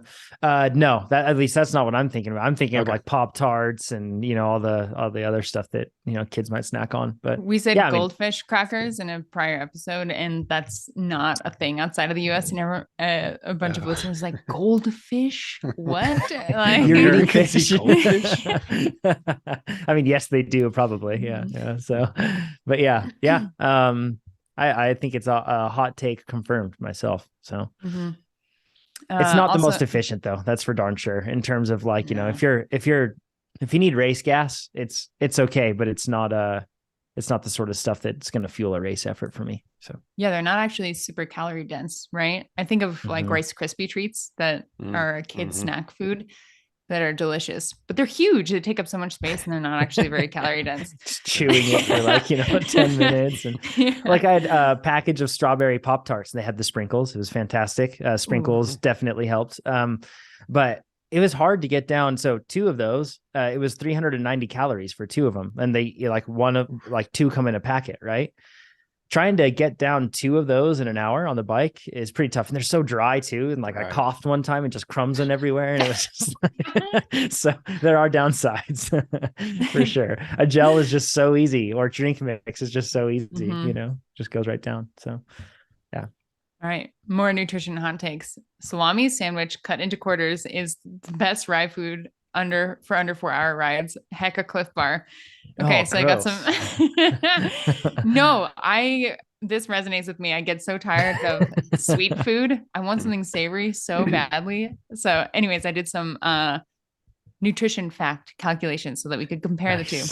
[SPEAKER 3] No, at least that's not what I'm thinking about. I'm thinking of like Pop-Tarts and, all the other stuff that, kids might snack on. But
[SPEAKER 1] we said goldfish crackers in a prior episode, and that's not a thing outside of the US. And a bunch of listeners like, goldfish? What? Like,
[SPEAKER 3] you're eating fish? Goldfish? I mean, yes, they do probably. Yeah. So, but yeah. I think it's a hot take confirmed myself. So. Mm-hmm. It's not the most efficient though. That's for darn sure. In terms of like, if you need race gas, it's okay, but it's not the sort of stuff that's going to fuel a race effort for me. So
[SPEAKER 1] yeah, they're not actually super calorie dense, right? I think of like Rice Krispie treats that are a kid snack food that are delicious, but they're huge. They take up so much space and they're not actually very calorie dense.
[SPEAKER 3] Just chewing it for like, 10 minutes. And like I had a package of strawberry Pop-Tarts and they had the sprinkles. It was fantastic. Sprinkles definitely helped. But it was hard to get down. So 2 of those, it was 390 calories for 2 of them. And they two come in a packet, right? Trying to get down 2 of those in an hour on the bike is pretty tough. And they're so dry too. And like I coughed one time and just crumbs in everywhere. And it was just like, so there are downsides for sure. A gel is just so easy, or drink mix is just so easy, just goes right down. So yeah.
[SPEAKER 1] All right. More nutrition hot takes. Salami sandwich cut into quarters is the best ride food under 4 hour rides. Heck, a Cliff Bar. Okay, so gross. I got some. No, this resonates with me. I get so tired of sweet food. I want something savory so badly. So anyways, I did some nutrition fact calculations so that we could compare the two.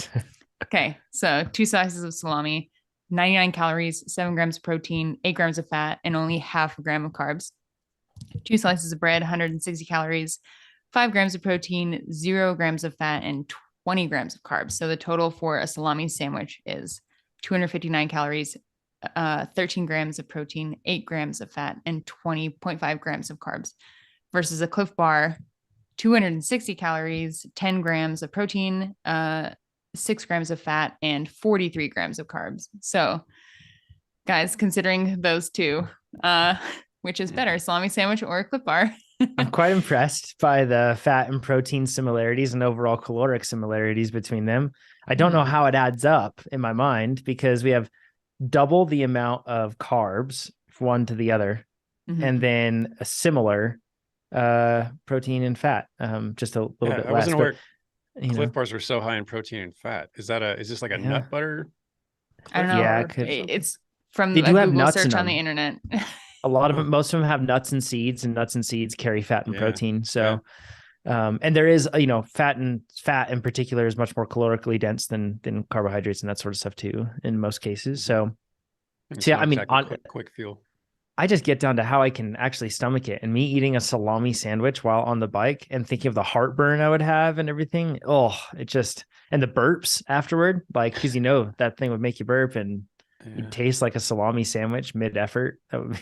[SPEAKER 1] Okay, so 2 slices of salami, 99 calories, 7 grams of protein, 8 grams of fat, and only half a gram of carbs. 2 slices of bread, 160 calories, 5 grams of protein, 0 grams of fat, and 20 grams of carbs. So the total for a salami sandwich is 259 calories, 13 grams of protein, 8 grams of fat, and 20.5 grams of carbs, versus a Cliff Bar, 260 calories, 10 grams of protein, 6 grams of fat, and 43 grams of carbs. So guys, considering those two, which is better, salami sandwich or a Cliff Bar?
[SPEAKER 3] I'm quite impressed by the fat and protein similarities and overall caloric similarities between them. I don't know how it adds up in my mind, because we have double the amount of carbs one to the other, and then a similar protein and fat, just a little bit less.
[SPEAKER 2] I wasn't aware Cliff Bars were so high in protein and fat. Is this like a nut butter?
[SPEAKER 1] I don't know.
[SPEAKER 3] Yeah,
[SPEAKER 1] it's from
[SPEAKER 3] they
[SPEAKER 1] a
[SPEAKER 3] do have
[SPEAKER 1] Google
[SPEAKER 3] nuts
[SPEAKER 1] search
[SPEAKER 3] in
[SPEAKER 1] on the
[SPEAKER 3] them.
[SPEAKER 1] internet.
[SPEAKER 3] A lot of them, most of them have nuts and seeds carry fat and protein. So, and there is, fat in particular is much more calorically dense than carbohydrates and that sort of stuff too, in most cases. So yeah, I mean,
[SPEAKER 2] quick fuel.
[SPEAKER 3] I just get down to how I can actually stomach it, and me eating a salami sandwich while on the bike and thinking of the heartburn I would have and everything. Oh, and the burps afterward, like, cause that thing would make you burp, and you'd taste like a salami sandwich mid effort. That would be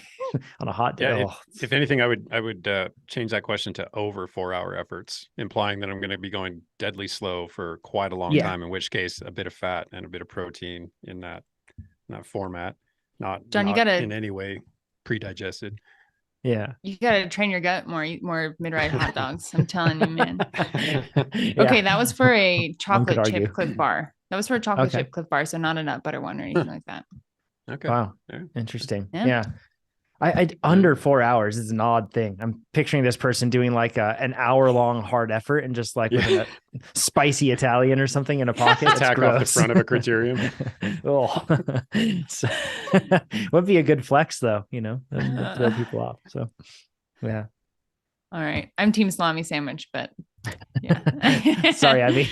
[SPEAKER 3] on a hot day.
[SPEAKER 2] Yeah, if anything, I would change that question to over 4-hour efforts, implying that I'm going to be going deadly slow for quite a long time, in which case a bit of fat and a bit of protein in that format, not
[SPEAKER 1] John, you gotta
[SPEAKER 2] in any way pre-digested.
[SPEAKER 3] Yeah.
[SPEAKER 1] You gotta train your gut more, eat more mid-ride hot dogs. I'm telling you, man. Okay, that was for a chocolate chip Cliff Bar. That was for a chocolate chip Cliff Bar, so not a nut butter one or anything like that.
[SPEAKER 2] Okay.
[SPEAKER 3] Wow. Interesting. Yeah. I under 4 hours is an odd thing. I'm picturing this person doing like an hour-long hard effort and just like with a spicy Italian or something in a pocket.
[SPEAKER 2] Tack off the front of a criterium.
[SPEAKER 3] Would be a good flex though, that'd throw people off. So yeah.
[SPEAKER 1] All right. I'm team salami sandwich, but yeah.
[SPEAKER 3] Sorry, Abby.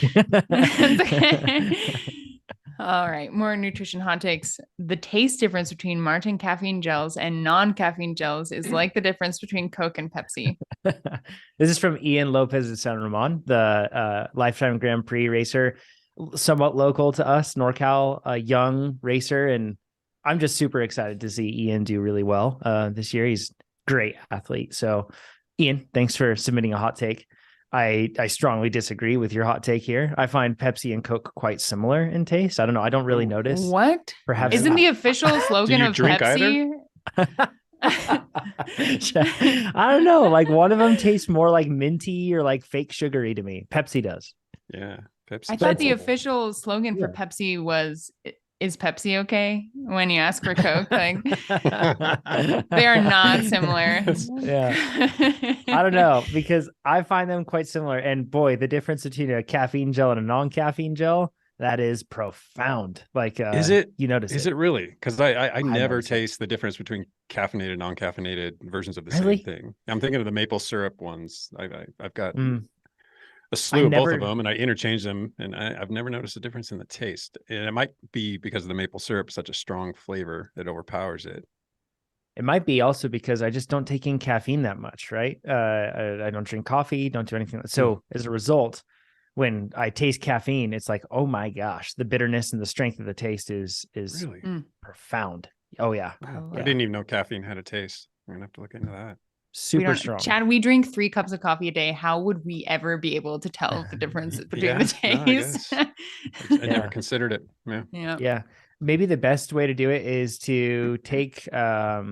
[SPEAKER 1] All right. More nutrition hot takes. The taste difference between Martin caffeine gels and non-caffeine gels is like the difference between Coke and Pepsi.
[SPEAKER 3] This is from Ian Lopez at San Ramon, the lifetime Grand Prix racer, somewhat local to us, NorCal, a young racer. And I'm just super excited to see Ian do really well this year. He's a great athlete. So Ian, thanks for submitting a hot take. I strongly disagree with your hot take here. I find Pepsi and Coke quite similar in taste. I don't know. I don't really notice.
[SPEAKER 1] What?
[SPEAKER 3] Perhaps
[SPEAKER 1] isn't the official slogan of Pepsi?
[SPEAKER 3] I don't know. Like one of them tastes more like minty or like fake sugary to me. Pepsi does.
[SPEAKER 2] Yeah. Pepsi.
[SPEAKER 1] I thought the official slogan for Pepsi was, is Pepsi okay? When you ask for Coke, like they are not similar.
[SPEAKER 3] Yeah. I don't know, because I find them quite similar. And boy, the difference between a caffeine gel and a non-caffeine gel, that is profound. Like,
[SPEAKER 2] is it?
[SPEAKER 3] You notice
[SPEAKER 2] is it really? Because I never taste the difference between caffeinated and non-caffeinated versions of the same thing. I'm thinking of the maple syrup ones. I've got a slew of both of them, and I interchange them, and I've never noticed a difference in the taste. And it might be because the maple syrup is such a strong flavor that overpowers it.
[SPEAKER 3] It might be also because I just don't take in caffeine that much, right? I don't drink coffee, don't do anything. So as a result, when I taste caffeine, it's like, oh my gosh, the bitterness and the strength of the taste is really profound. Oh yeah.
[SPEAKER 2] Wow. I didn't even know caffeine had a taste. I'm gonna have to look into that.
[SPEAKER 3] Super strong.
[SPEAKER 1] Chad, we drink 3 cups of coffee a day. How would we ever be able to tell the difference between the taste?
[SPEAKER 2] I never considered it.
[SPEAKER 3] Yeah. Maybe the best way to do it is to take a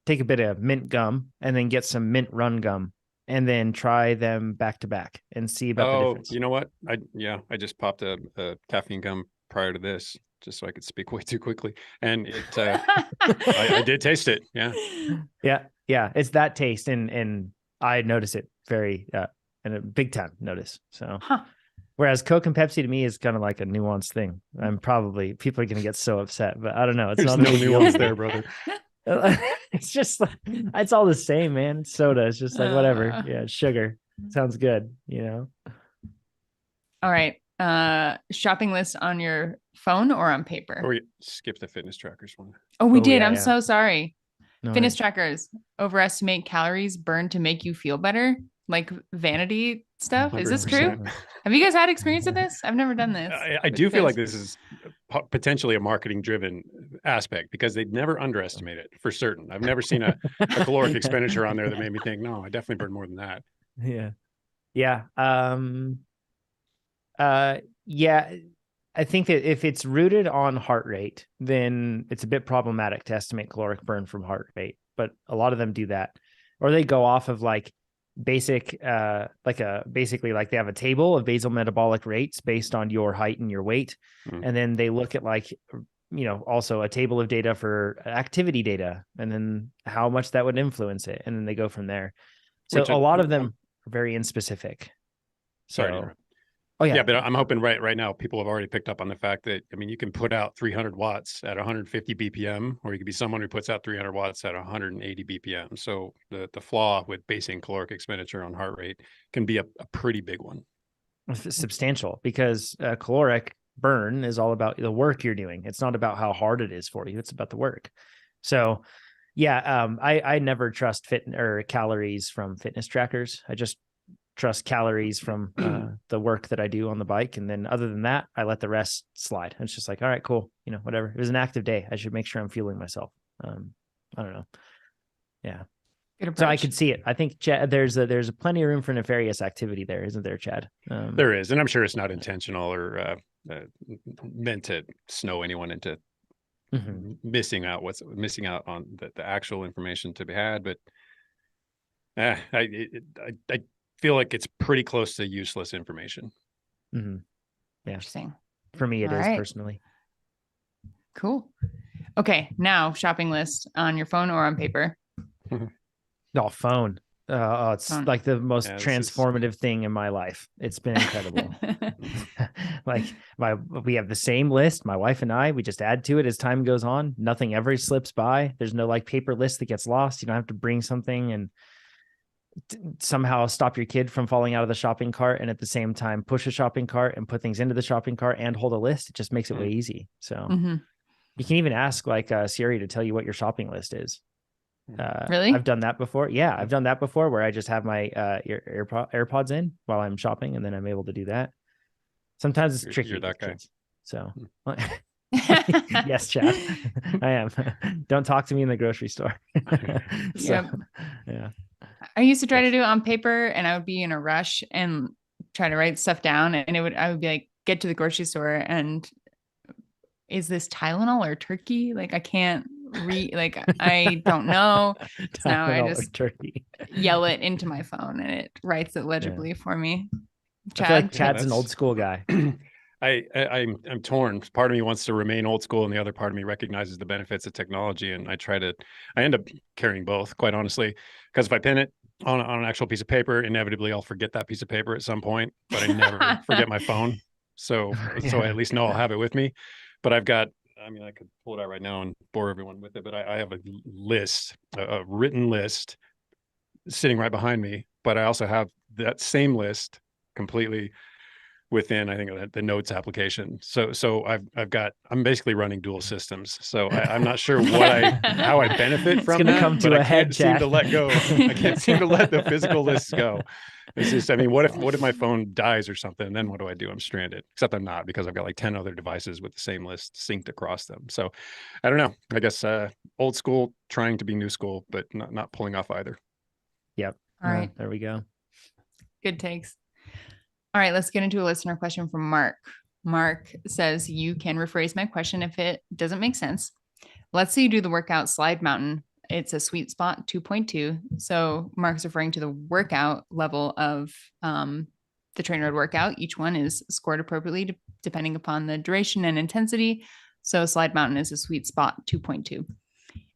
[SPEAKER 3] bit of mint gum and then get some mint run gum and then try them back to back and see about the difference.
[SPEAKER 2] You know what? I just popped a caffeine gum prior to this just so I could speak way too quickly. And it I did taste it. Yeah.
[SPEAKER 3] Yeah. It's that taste. And I notice it very in a big time notice. So whereas Coke and Pepsi to me is kind of like a nuanced thing. People are going to get so upset, but I don't know. It's not no nuance there, brother. It's just like, it's all the same, man. It's soda. It's just like, whatever. Yeah. Sugar sounds good.
[SPEAKER 1] All right. Shopping list on your phone or on paper?
[SPEAKER 2] Or you skip the fitness trackers one.
[SPEAKER 1] Oh, we did. I'm so sorry.
[SPEAKER 3] No
[SPEAKER 1] fitness trackers overestimate calories burned to make you feel better. like vanity stuff. Is this
[SPEAKER 2] 100%.
[SPEAKER 1] true? Have you guys had experience with this? I've never done this.
[SPEAKER 2] I do feel like this is potentially a marketing driven aspect because they'd never underestimate it for certain. I've never seen a caloric expenditure on there that made me think, no, I definitely burn more than that.
[SPEAKER 3] Yeah. Yeah. Yeah. I think that if it's rooted on heart rate, then it's a bit problematic to estimate caloric burn from heart rate. But a lot of them do that, or they go off of like basic, basically like they have a table of basal metabolic rates based on your height and your weight. And then they look at like, also a table of data for activity data, and then how much that would influence it. And then they go from there. So a lot of them are very inspecific.
[SPEAKER 2] Sorry.
[SPEAKER 3] So, oh yeah.
[SPEAKER 2] Yeah, but I'm hoping right now people have already picked up on the fact that, I mean, you can put out 300 watts at 150 BPM, or you could be someone who puts out 300 watts at 180 BPM. So the flaw with basing caloric expenditure on heart rate can be a pretty big one.
[SPEAKER 3] It's substantial, because caloric burn is all about the work you're doing. It's not about how hard it is for you. It's about the work. So yeah, I never trust calories from fitness trackers. I just trust calories from the work that I do on the bike. And then other than that, I let the rest slide. It's just like, all right, cool. Whatever. It was an active day. I should make sure I'm fueling myself. I don't know. Yeah. So I could see it. I think there's plenty of room for nefarious activity there, isn't there, Chad?
[SPEAKER 2] There is. And I'm sure it's not intentional or meant to snow anyone into missing out on the actual information to be had. But I feel like it's pretty close to useless information.
[SPEAKER 3] Yeah.
[SPEAKER 1] Interesting.
[SPEAKER 3] For me, it is personally.
[SPEAKER 1] Cool. Okay. Now shopping list on your phone or on paper?
[SPEAKER 3] Phone. It's phone. Like the most transformative thing in my life. It's been incredible. We have the same list. My wife and we just add to it as time goes on. Nothing ever slips by. There's no like paper list that gets lost. You don't have to bring something and somehow stop your kid from falling out of the shopping cart, and at the same time push a shopping cart and put things into the shopping cart and hold a list. It just makes it way easy. So you can even ask like Siri to tell you what your shopping list is.
[SPEAKER 1] Really?
[SPEAKER 3] I've done that before. Yeah, I've done that before where I just have my AirPods in while I'm shopping, and then I'm able to do that. Sometimes it's tricky.
[SPEAKER 2] You're that guy.
[SPEAKER 3] Kids. So yes, Chad, I am. Don't talk to me in the grocery store. Yeah.
[SPEAKER 1] I used to try to do it on paper, and I would be in a rush and try to write stuff down, and I would be like, get to the grocery store and is this Tylenol or turkey? Like I can't read, like I don't know. So now I just yell it into my phone and it writes it legibly for me.
[SPEAKER 3] Chad? I feel like Chad's an old school guy.
[SPEAKER 2] I'm torn. Part of me wants to remain old school, and the other part of me recognizes the benefits of technology. And I end up carrying both, quite honestly, because if I pin it on an actual piece of paper, inevitably I'll forget that piece of paper at some point, but I never forget my phone. So I at least know I'll have it with me. But I could pull it out right now and bore everyone with it, but I have a list, a written list sitting right behind me, but I also have that same list completely within, I think, the notes application. So I'm basically running dual systems. So I'm not sure how I benefit from that, but I can't seem to let go. I can't seem to let the physical lists go. It's just, what if my phone dies or something? And then what do? I'm stranded, except I'm not, because I've got like 10 other devices with the same list synced across them. So I don't know, I guess old school trying to be new school, but not pulling off either.
[SPEAKER 3] Yep.
[SPEAKER 1] All right.
[SPEAKER 3] There we go.
[SPEAKER 1] Good takes. All right, let's get into a listener question from Mark. Mark says, you can rephrase my question if it doesn't make sense. Let's say you do the workout Slide Mountain. It's a sweet spot 2.2. So Mark's referring to the workout level of the TrainerRoad workout. Each one is scored appropriately depending upon the duration and intensity. So Slide Mountain is a sweet spot 2.2.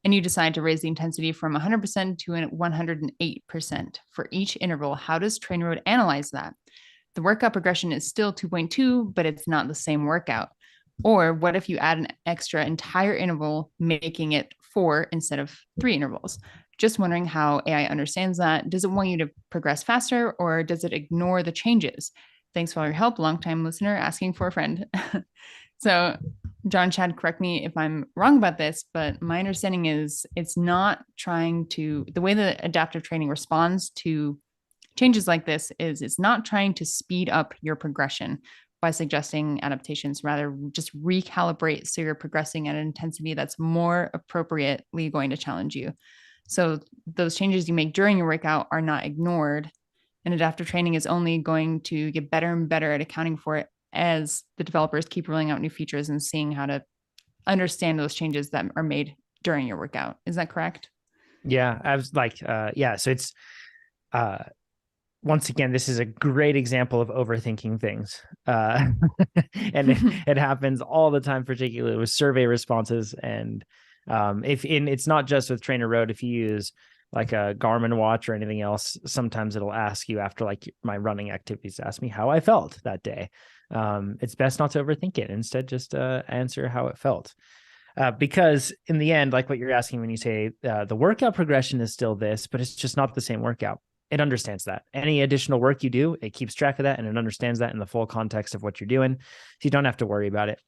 [SPEAKER 1] And you decide to raise the intensity from 100% to 108% for each interval. How does TrainerRoad analyze that? The workout progression is still 2.2, but it's not the same workout. Or what if you add an extra entire interval, making it 4 instead of 3 intervals? Just wondering how AI understands that. Does it want you to progress faster, or does it ignore the changes? Thanks for all your help. Longtime listener asking for a friend. So John, Chad, correct me if I'm wrong about this, but my understanding is it's not trying to, the way the adaptive training responds to changes like this is it's not trying to speed up your progression by suggesting adaptations, rather just recalibrate so you're progressing at an intensity that's more appropriately going to challenge you. So those changes you make during your workout are not ignored, and adaptive training is only going to get better and better at accounting for it as the developers keep rolling out new features and seeing how to understand those changes that are made during your workout. Is that correct?
[SPEAKER 3] Yeah, I was like, yeah. So it's, once again, this is a great example of overthinking things. And it happens all the time, particularly with survey responses. And it's not just with TrainerRoad, if you use like a Garmin watch or anything else, sometimes it'll ask you after like my running activities, ask me how I felt that day. It's best not to overthink it. Instead, just answer how it felt. Because in the end, like what you're asking when you say the workout progression is still this, but it's just not the same workout. It understands that. Any additional work you do, it keeps track of that, and it understands that in the full context of what you're doing. So you don't have to worry about it.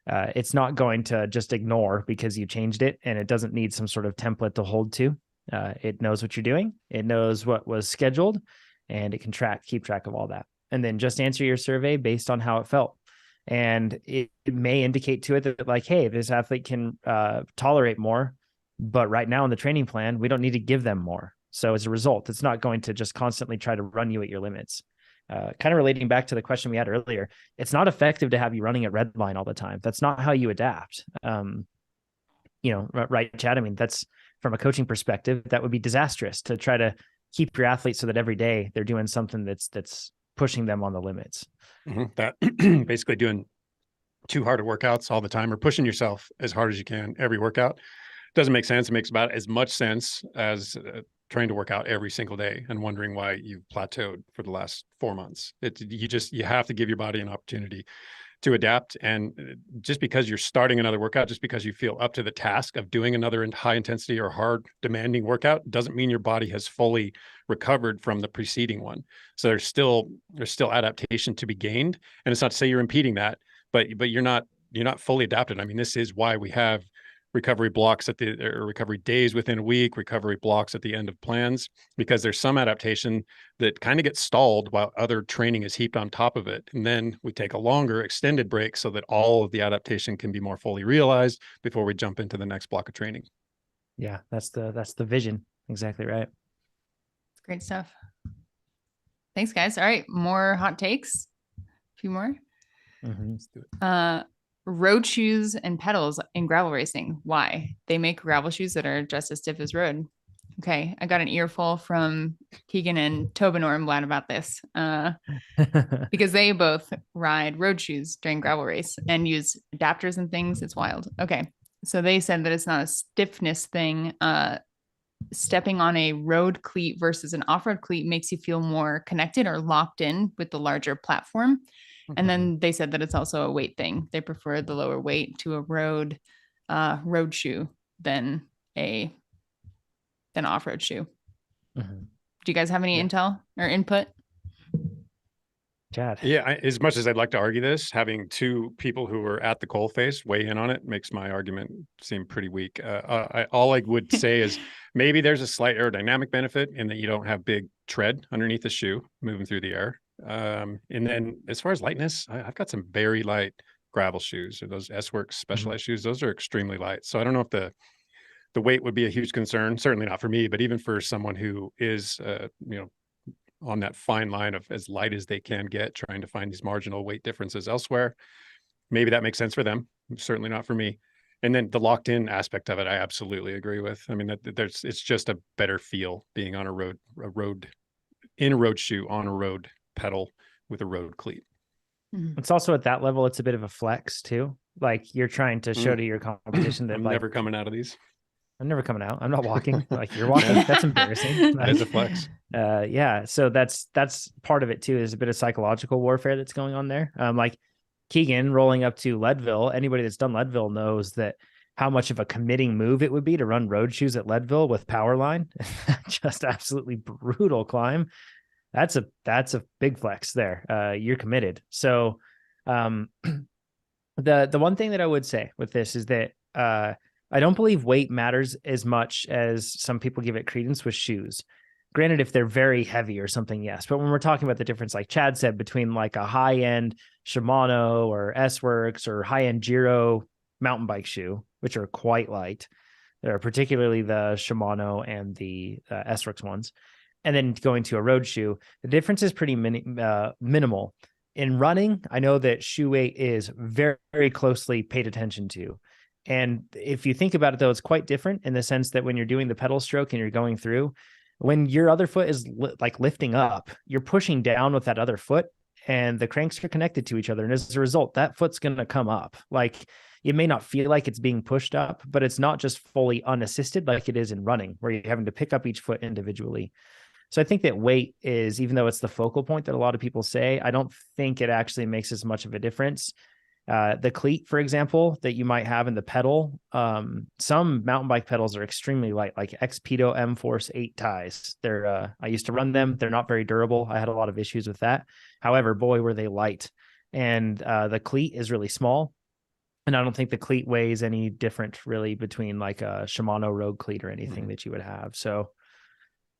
[SPEAKER 3] It's not going to just ignore because you changed it, and it doesn't need some sort of template to hold to. It knows what you're doing. It knows what was scheduled, and it can keep track of all that. And then just answer your survey based on how it felt. And it may indicate to it that like, hey, this athlete can tolerate more, but right now in the training plan, we don't need to give them more. So as a result, it's not going to just constantly try to run you at your limits. Kind of relating back to the question we had earlier, it's not effective to have you running at red line all the time. That's not how you adapt. Right, Chad? I mean, that's from a coaching perspective, that would be disastrous to try to keep your athletes so that every day they're doing something that's pushing them on the limits.
[SPEAKER 2] Mm-hmm. That basically doing too hard of workouts all the time or pushing yourself as hard as you can every workout doesn't make sense. It makes about as much sense as trying to work out every single day and wondering why you've plateaued for the last 4 months. You have to give your body an opportunity to adapt. And just because you're starting another workout, just because you feel up to the task of doing another high intensity or hard demanding workout, doesn't mean your body has fully recovered from the preceding one. So there's still adaptation to be gained. And it's not to say you're impeding that, but you're not fully adapted. I mean, this is why we have recovery blocks or recovery days within a week, recovery blocks at the end of plans, because there's some adaptation that kind of gets stalled while other training is heaped on top of it. And then we take a longer extended break so that all of the adaptation can be more fully realized before we jump into the next block of training.
[SPEAKER 3] Yeah, that's the vision. Exactly right.
[SPEAKER 1] Great stuff. Thanks, guys. All right, more hot takes. A few more.
[SPEAKER 3] Mm-hmm.
[SPEAKER 2] Let's do it.
[SPEAKER 1] Road shoes and pedals in gravel racing. Why? They make gravel shoes that are just as stiff as road. Okay, I got an earful from Keegan and Tobin, or I'm glad about this, because they both ride road shoes during gravel race and use adapters and things. It's wild. Okay, so they said that it's not a stiffness thing. Stepping on a road cleat versus an off-road cleat makes you feel more connected or locked in with the larger platform. And then they said that it's also a weight thing. They prefer the lower weight to a road shoe than off-road shoe. Mm-hmm. Do you guys have any intel or input?
[SPEAKER 3] Chad.
[SPEAKER 2] Yeah, as much as I'd like to argue this, having two people who were at the coalface weigh in on it makes my argument seem pretty weak. All I would say is maybe there's a slight aerodynamic benefit in that you don't have big tread underneath the shoe moving through the air. And then as far as lightness, I've got some very light gravel shoes, or those S-Works specialized shoes. Those are extremely light. So I don't know if the weight would be a huge concern. Certainly not for me, but even for someone who is, on that fine line of as light as they can get, trying to find these marginal weight differences elsewhere, maybe that makes sense for them. Certainly not for me. And then the locked in aspect of it, I absolutely agree with. I mean, it's just a better feel being on a road in a road shoe on a road pedal with a road cleat.
[SPEAKER 3] It's also at that level, it's a bit of a flex too. Like you're trying to show to your competition that
[SPEAKER 2] I'm never coming out of these.
[SPEAKER 3] I'm never coming out. I'm not walking. Like you're walking. That's embarrassing.
[SPEAKER 2] That is a flex.
[SPEAKER 3] Yeah. So that's part of it too, is a bit of psychological warfare that's going on there. Like Keegan rolling up to Leadville, anybody that's done Leadville knows that how much of a committing move it would be to run road shoes at Leadville with power line. Just absolutely brutal climb. That's a big flex there. You're committed. So the one thing that I would say with this is that I don't believe weight matters as much as some people give it credence with shoes. Granted, if they're very heavy or something, yes. But when we're talking about the difference, like Chad said, between like a high-end Shimano or S-Works or high-end Giro mountain bike shoe, which are quite light, there are particularly the Shimano and the S-Works ones, and then going to a road shoe, the difference is pretty minimal. In running, I know that shoe weight is very, very closely paid attention to. And if you think about it, though, it's quite different in the sense that when you're doing the pedal stroke and you're going through, when your other foot is like lifting up, you're pushing down with that other foot and the cranks are connected to each other. And as a result, that foot's going to come up. Like it may not feel like it's being pushed up, but it's not just fully unassisted like it is in running, where you're having to pick up each foot individually. So I think that weight is, even though it's the focal point that a lot of people say, I don't think it actually makes as much of a difference. The cleat, for example, that you might have in the pedal, some mountain bike pedals are extremely light, like Xpedo M Force 8 ties. I used to run them. They're not very durable. I had a lot of issues with that. However, boy, were they light. And the cleat is really small. And I don't think the cleat weighs any different really between like a Shimano road cleat or anything that you would have. So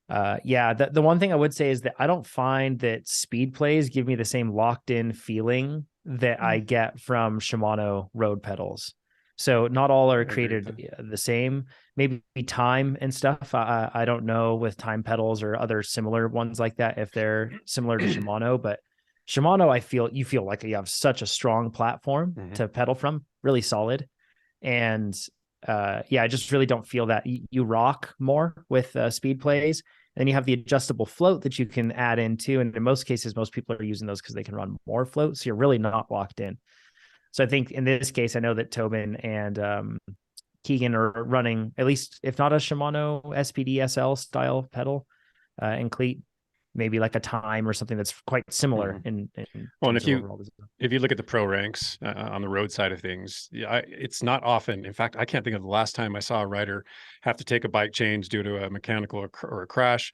[SPEAKER 3] the one thing I would say is that I don't find that speed plays give me the same locked in feeling that I get from Shimano road pedals. So not all are created the same. Maybe time and stuff. I don't know with time pedals or other similar ones like that, if they're similar to Shimano, but Shimano, you feel like you have such a strong platform to pedal from, really solid. And I just really don't feel that you rock more with speed plays. And you have the adjustable float that you can add into. And in most cases, most people are using those because they can run more float. So you're really not locked in. So I think in this case, I know that Tobin and Keegan are running, at least if not a Shimano SPD SL style pedal and cleat, maybe like a time or something that's quite similar in
[SPEAKER 2] well, and if you look at the pro ranks on the road side of things, it's not often. In fact, I can't think of the last time I saw a rider have to take a bike change due to a mechanical or a crash.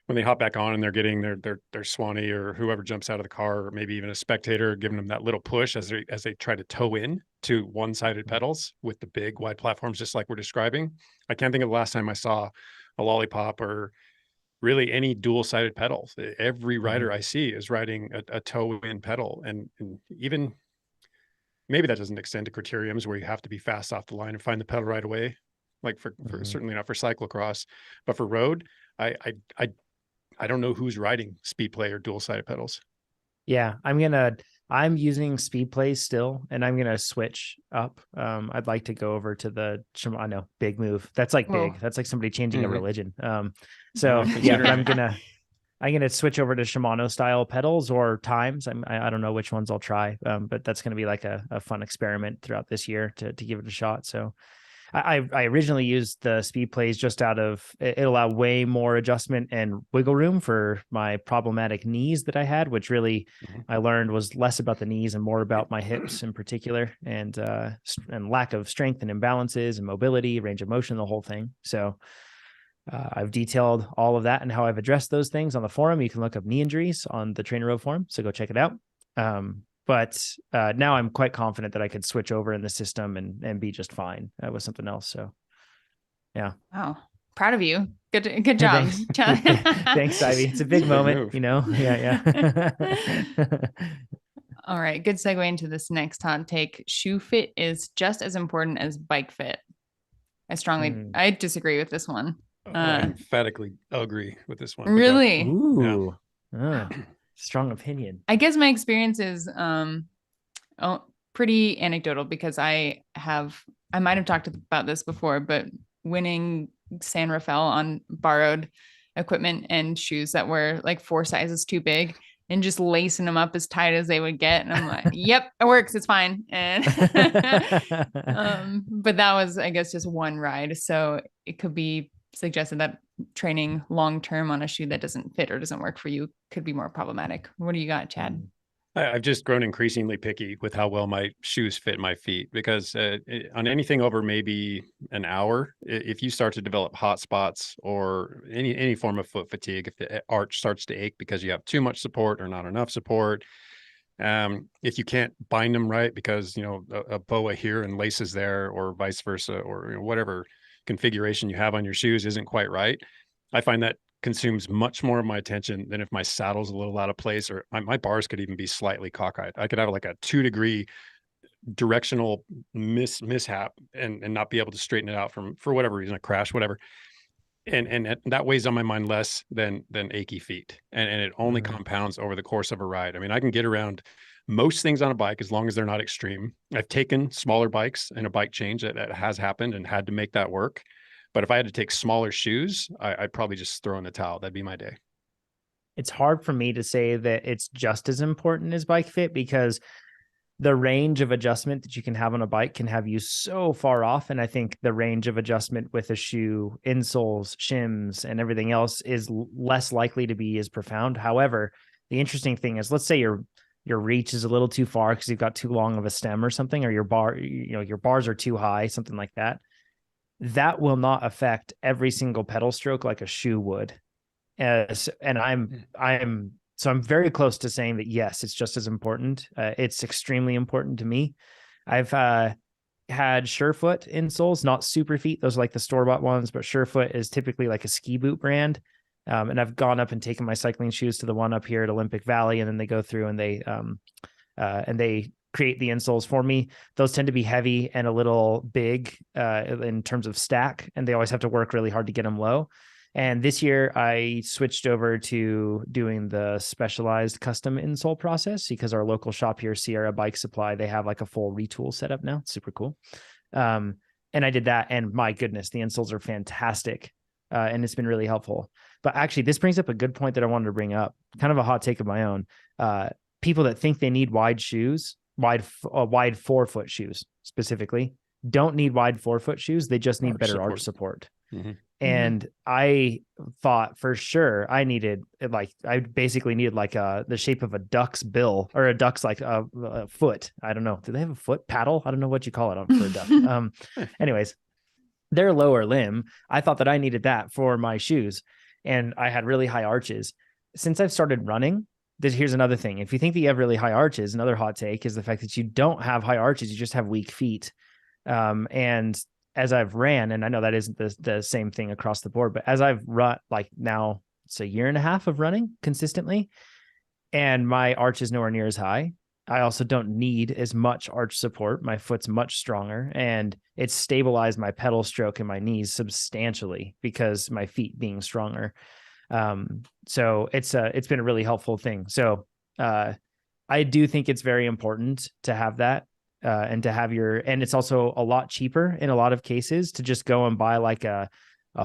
[SPEAKER 2] When they hop back on and they're getting their Swanee or whoever jumps out of the car, or maybe even a spectator, giving them that little push as they try to toe in to one-sided pedals with the big wide platforms, just like we're describing. I can't think of the last time I saw a lollipop or really any dual-sided pedals. Every rider I see is riding a toe-in pedal, and even maybe that doesn't extend to criteriums where you have to be fast off the line and find the pedal right away, like for certainly not for cyclocross, but for road, I don't know who's riding speed play or dual-sided pedals.
[SPEAKER 3] Yeah, I'm using speed play still, and I'm gonna switch up. I'd like to go over to the Shimano. Big move. That's like big. That's like somebody changing a religion. So I'm gonna switch over to Shimano style pedals or times. I don't know which ones I'll try, but that's gonna be like a fun experiment throughout this year to give it a shot. So I originally used the speed plays just out of it allowed way more adjustment and wiggle room for my problematic knees that I had, which really I learned was less about the knees and more about my hips in particular, and lack of strength and imbalances and mobility, range of motion, the whole thing. So I've detailed all of that and how I've addressed those things on the forum. You can look up knee injuries on the TrainerRoad forum, so go check it out. But now I'm quite confident that I could switch over in the system and be just fine with something else. So, yeah.
[SPEAKER 1] Wow. Proud of you. Good job.
[SPEAKER 3] Thanks, Ivy. It's a big moment, you know? Yeah.
[SPEAKER 1] All right. Good segue into this next hot take. Shoe fit is just as important as bike fit. I disagree with this one.
[SPEAKER 2] I emphatically agree with this one.
[SPEAKER 1] Really?
[SPEAKER 3] Ooh. Yeah. Strong opinion.
[SPEAKER 1] I guess my experience is pretty anecdotal because I might have talked about this before, but winning San Rafael on borrowed equipment and shoes that were like 4 sizes too big and just lacing them up as tight as they would get. And I'm like, yep, it works. It's fine. And but that was, I guess, just one ride. So it could be suggested that training long-term on a shoe that doesn't fit or doesn't work for you could be more problematic. What do you got, Chad?
[SPEAKER 2] I've just grown increasingly picky with how well my shoes fit my feet, because on anything over maybe an hour, if you start to develop hot spots or any form of foot fatigue, if the arch starts to ache because you have too much support or not enough support, if you can't bind them right because, you know, a boa here and laces there, or vice versa, or, you know, whatever configuration you have on your shoes isn't quite right, I find that consumes much more of my attention than if my saddle's a little out of place, or my bars could even be slightly cockeyed. I could have like a 2-degree directional mishap and not be able to straighten it out for whatever reason, a crash, whatever. And that weighs on my mind less than achy feet. And it only compounds over the course of a ride. I mean, I can get around most things on a bike as long as they're not extreme. I've taken smaller bikes in a bike change that has happened and had to make that work. But if I had to take smaller shoes, I'd probably just throw in the towel. That'd be my day.
[SPEAKER 3] It's hard for me to say that it's just as important as bike fit, because the range of adjustment that you can have on a bike can have you so far off. And I think the range of adjustment with a shoe, insoles, shims, and everything else is less likely to be as profound. However, the interesting thing is, let's say your reach is a little too far because you've got too long of a stem or something, or your bars are too high, something like that. That will not affect every single pedal stroke like a shoe would. So I'm very close to saying that, yes, it's just as important. It's extremely important to me. I've had Surefoot insoles, not Superfeet. Those are like the store-bought ones, but Surefoot is typically like a ski boot brand. And I've gone up and taken my cycling shoes to the one up here at Olympic Valley, and then they go through and they create the insoles for me. Those tend to be heavy and a little big in terms of stack, and they always have to work really hard to get them low. And this year I switched over to doing the specialized custom insole process because our local shop here, Sierra Bike Supply, they have like a full retool setup now. It's super cool. And I did that, and my goodness, the insoles are fantastic. And it's been really helpful. But actually, this brings up a good point that I wanted to bring up, kind of a hot take of my own. People that think they need wide shoes, wide 4-foot shoes specifically, don't need wide 4-foot shoes. They just need better arch support. Mm-hmm. And I thought for sure I basically needed like the shape of a duck's bill, or a duck's like a foot. I don't know. Do they have a foot paddle? I don't know what you call it for a duck. Anyways, their lower limb, I thought that I needed that for my shoes, and I had really high arches. Since I've started running, here's another thing. If you think that you have really high arches, another hot take is the fact that you don't have high arches. You just have weak feet. And as I've ran, and I know that isn't the same thing across the board, but as I've run, like now it's a year and a half of running consistently, and my arch is nowhere near as high. I also don't need as much arch support. My foot's much stronger, and it's stabilized my pedal stroke and my knees substantially because my feet being stronger. So it's been a really helpful thing. So I do think it's very important to have that. And to have and it's also a lot cheaper in a lot of cases to just go and buy like a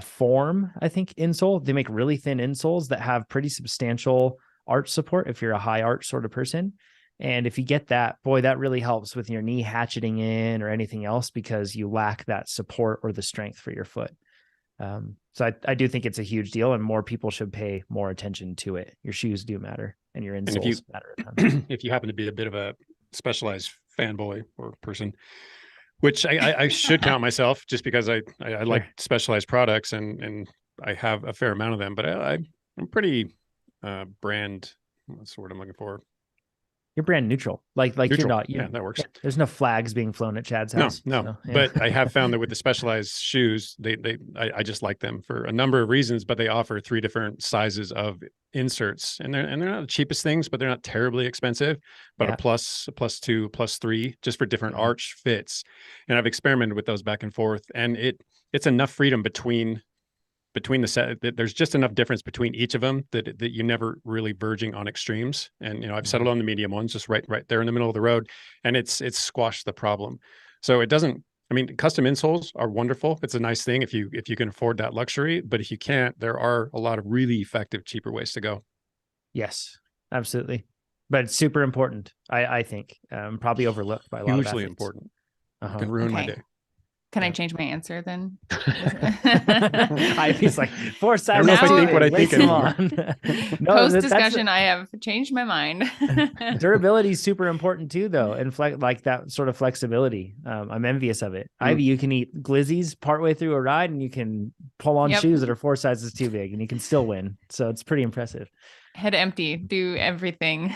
[SPEAKER 3] form, I think, insole. They make really thin insoles that have pretty substantial arch support if you're a high arch sort of person. And if you get that, boy, that really helps with your knee hatcheting in or anything else, because you lack that support or the strength for your foot. So I do think it's a huge deal, and more people should pay more attention to it. Your shoes do matter, and your insoles matter a ton.
[SPEAKER 2] If you happen to be a bit of a specialized fanboy or person, which I should count myself, just because I like specialized products and I have a fair amount of them, but I'm pretty brand, what's the word I'm looking for?
[SPEAKER 3] You're brand neutral. Like neutral. You're not.
[SPEAKER 2] Yeah, that works.
[SPEAKER 3] There's no flags being flown at Chad's house.
[SPEAKER 2] No.
[SPEAKER 3] So, yeah.
[SPEAKER 2] But I have found that with the specialized shoes, I just like them for a number of reasons, but they offer 3 different sizes of inserts, and they're not the cheapest things, but they're not terribly expensive, but a plus 2, plus 3, just for different arch fits. And I've experimented with those back and forth, and it's enough freedom between the set. There's just enough difference between each of them that you're never really verging on extremes. And, I've settled on the medium ones, just right there in the middle of the road, and it's squashed the problem. So it doesn't, custom insoles are wonderful. It's a nice thing if you can afford that luxury, but if you can't, there are a lot of really effective, cheaper ways to go.
[SPEAKER 3] Yes, absolutely. But it's super important. I think, probably overlooked by a lot of athletes.
[SPEAKER 2] Hugely important. Can ruin my day.
[SPEAKER 1] Can I change my answer then?
[SPEAKER 3] He's like, 4 sizes.
[SPEAKER 2] I don't know if I think what I think anymore.
[SPEAKER 1] No, post discussion, I have changed my mind.
[SPEAKER 3] Durability is super important too, though, and like that sort of flexibility. I'm envious of it. Ivy, you can eat glizzies partway through a ride, and you can pull on shoes that are 4 sizes too big, and you can still win. So it's pretty impressive.
[SPEAKER 1] Head empty, do everything.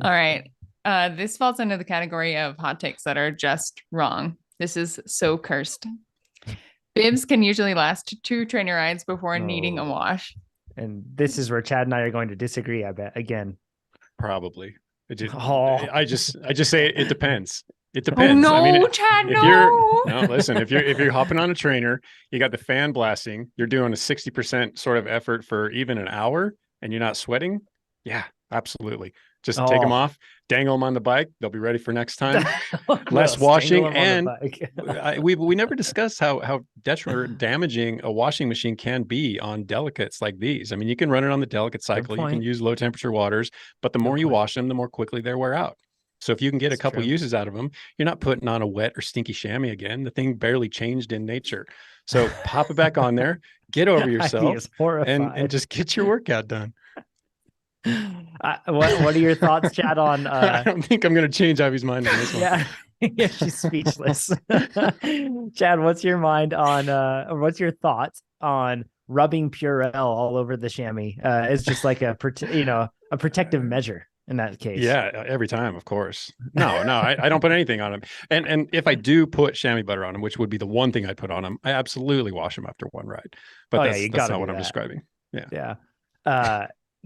[SPEAKER 1] All right. This falls under the category of hot takes that are just wrong. This is so cursed. Bibs can usually last 2 trainer rides before needing a wash.
[SPEAKER 3] And this is where Chad and I are going to disagree, I bet, again.
[SPEAKER 2] Probably. I just say it depends. It depends.
[SPEAKER 1] Oh no,
[SPEAKER 2] I mean,
[SPEAKER 1] Chad,
[SPEAKER 2] listen, if you're hopping on a trainer, you got the fan blasting, you're doing a 60% sort of effort for even an hour and you're not sweating. Yeah, absolutely. Just take them off, dangle them on the bike. They'll be ready for next time. Less washing. And we never discussed how damaging a washing machine can be on delicates like these. I mean, you can run it on the delicate cycle. You can use low temperature waters, but the more you wash them, the more quickly they wear out. So if you can get a couple uses out of them, you're not putting on a wet or stinky chamois again. The thing barely changed in nature. So pop it back on there, get over yourself, and just get your workout done.
[SPEAKER 3] What are your thoughts, Chad, on
[SPEAKER 2] I don't think I'm going to change Ivy's mind on this one.
[SPEAKER 3] Yeah, she's speechless. Chad, what's your thoughts on rubbing Purell all over the chamois? It's just like a protective measure in that case.
[SPEAKER 2] Yeah, every time, of course. No, I don't put anything on them. And if I do put chamois butter on them, which would be the one thing I'd put on them, I absolutely wash them after one ride. But that's not what I'm describing. Yeah.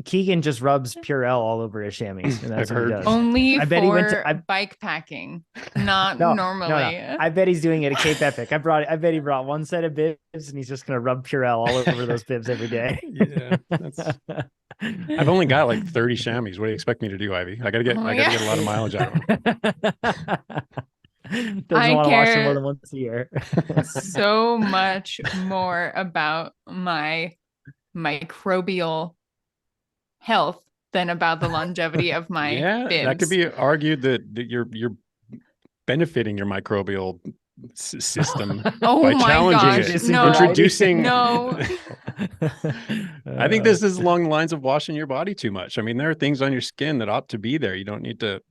[SPEAKER 3] Keegan just rubs Purell all over his chamois. And that's what he does.
[SPEAKER 1] Only for bike packing, not normally. No.
[SPEAKER 3] I bet he's doing it at Cape Epic. I bet he brought one set of bibs and he's just going to rub Purell all over those bibs every day.
[SPEAKER 2] Yeah. I've only got like 30 chamois. What do you expect me to do, Ivy? I gotta get a lot of mileage out of them.
[SPEAKER 3] Doesn't want to wash them more than once a year.
[SPEAKER 1] So much more about my microbial health than about the longevity of my bibs.
[SPEAKER 2] That could be argued that you're benefiting your microbial system by challenging it. Introducing I think this is along the lines of washing your body too much. I mean, there are things on your skin that ought to be there. You don't need to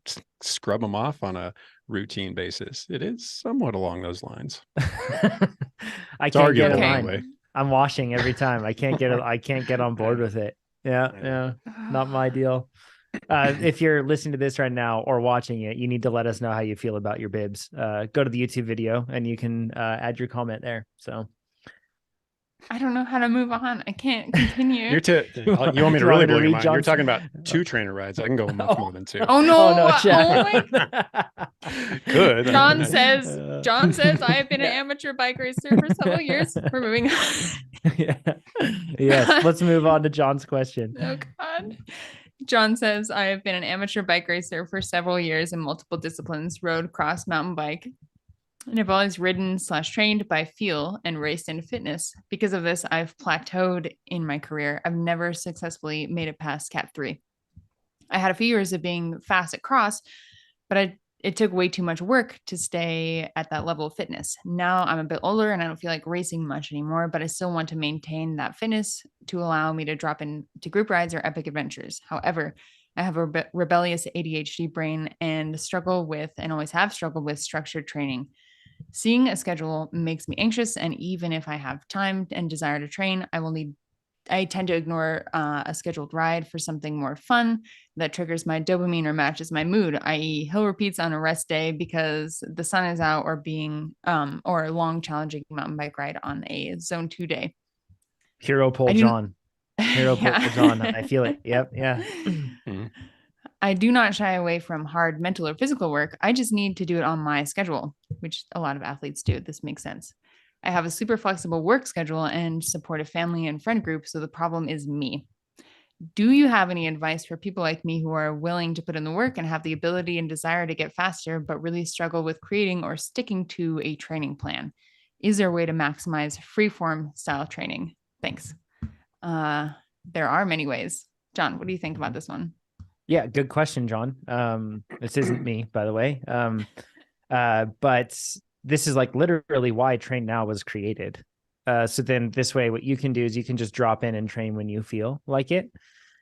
[SPEAKER 2] scrub them off on a routine basis. It is somewhat along those lines.
[SPEAKER 3] I can't get it anyway. I'm washing every time. I can't get on board with it. Yeah. Not my deal. If you're listening to this right now or watching it, you need to let us know how you feel about your bibs. Go to the YouTube video and you can add your comment there. So
[SPEAKER 1] I don't know how to move on. I can't continue.
[SPEAKER 2] You want me to really blow your mind? You're talking about 2 trainer rides. I can go much more than 2.
[SPEAKER 1] Oh no!
[SPEAKER 2] Good.
[SPEAKER 1] John says I have been an amateur bike racer for several years. We're moving on.
[SPEAKER 3] Yes. Let's move on to John's question.
[SPEAKER 1] Oh God. John says, I have been an amateur bike racer for several years in multiple disciplines, road, cross, mountain bike. And I've always ridden/trained by feel and raced in fitness. Because of this, I've plateaued in my career. I've never successfully made it past Cat 3. I had a few years of being fast at cross, but it took way too much work to stay at that level of fitness. Now I'm a bit older and I don't feel like racing much anymore, but I still want to maintain that fitness to allow me to drop into group rides or epic adventures. However, I have a rebellious ADHD brain and always have struggled with structured training. Seeing a schedule makes me anxious, and even if I have time and desire to train, I tend to ignore a scheduled ride for something more fun that triggers my dopamine or matches my mood, i.e. hill repeats on a rest day because the sun is out, or or a long challenging mountain bike ride on a zone 2 day.
[SPEAKER 3] Hero pole John. Hero pole John. I feel it. Yep. Yeah.
[SPEAKER 1] I do not shy away from hard mental or physical work. I just need to do it on my schedule, which a lot of athletes do. This makes sense. I have a super flexible work schedule and support a family and friend group, so the problem is me. Do you have any advice for people like me who are willing to put in the work and have the ability and desire to get faster, but really struggle with creating or sticking to a training plan? Is there a way to maximize freeform style training? Thanks. There are many ways. John, what do you think about this one?
[SPEAKER 3] Yeah, good question, John. This isn't me, by the way. But this is like literally why Train Now was created. So then this way, what you can do is you can just drop in and train when you feel like it.